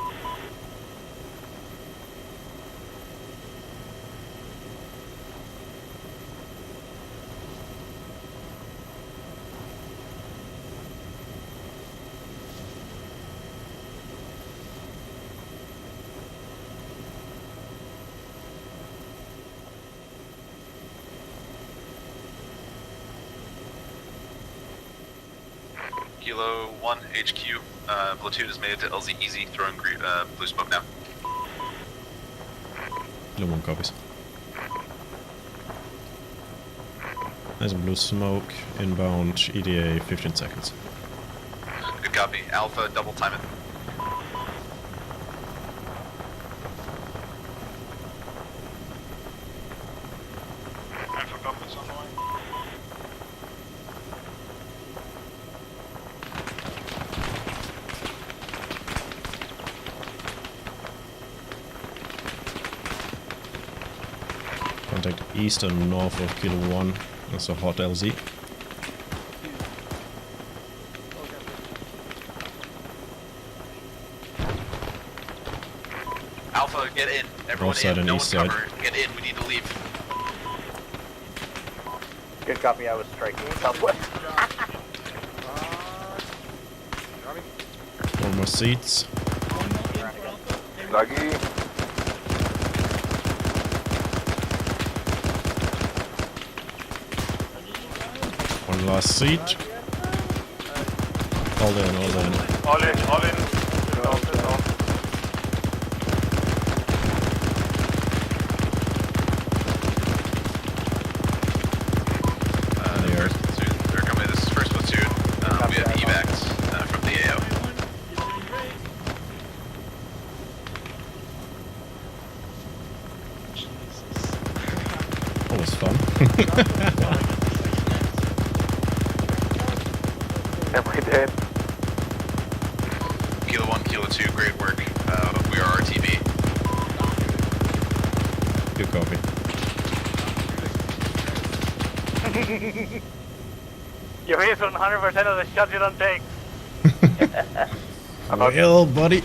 Kilo 1, HQ. Platoon has made it to LZ easy, throwing blue smoke now. Kilo 1 copies. Nice and blue smoke. Inbound. EDA 15 seconds. Good copy. Alpha, double time it. Alpha copies on the way. Contact east and north of Kilo 1. That's a hot LZ. Alpha, get in. Everyone North side in. and No east one side. cover. Get in. We need to leave. Good copy, I was striking southwest. Four more seats. Doggy. One last seat. All in, all in. All in, all in. There. They're coming. This is first platoon. We have evacs from the AO. Always fun. Every day. Kilo 1, Kilo 2, great work. We are RTV. Good copy. You hit 100% of the shots you don't take. Well, buddy.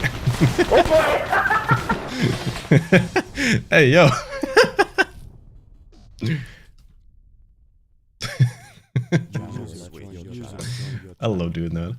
Hey, yo. I love doing that.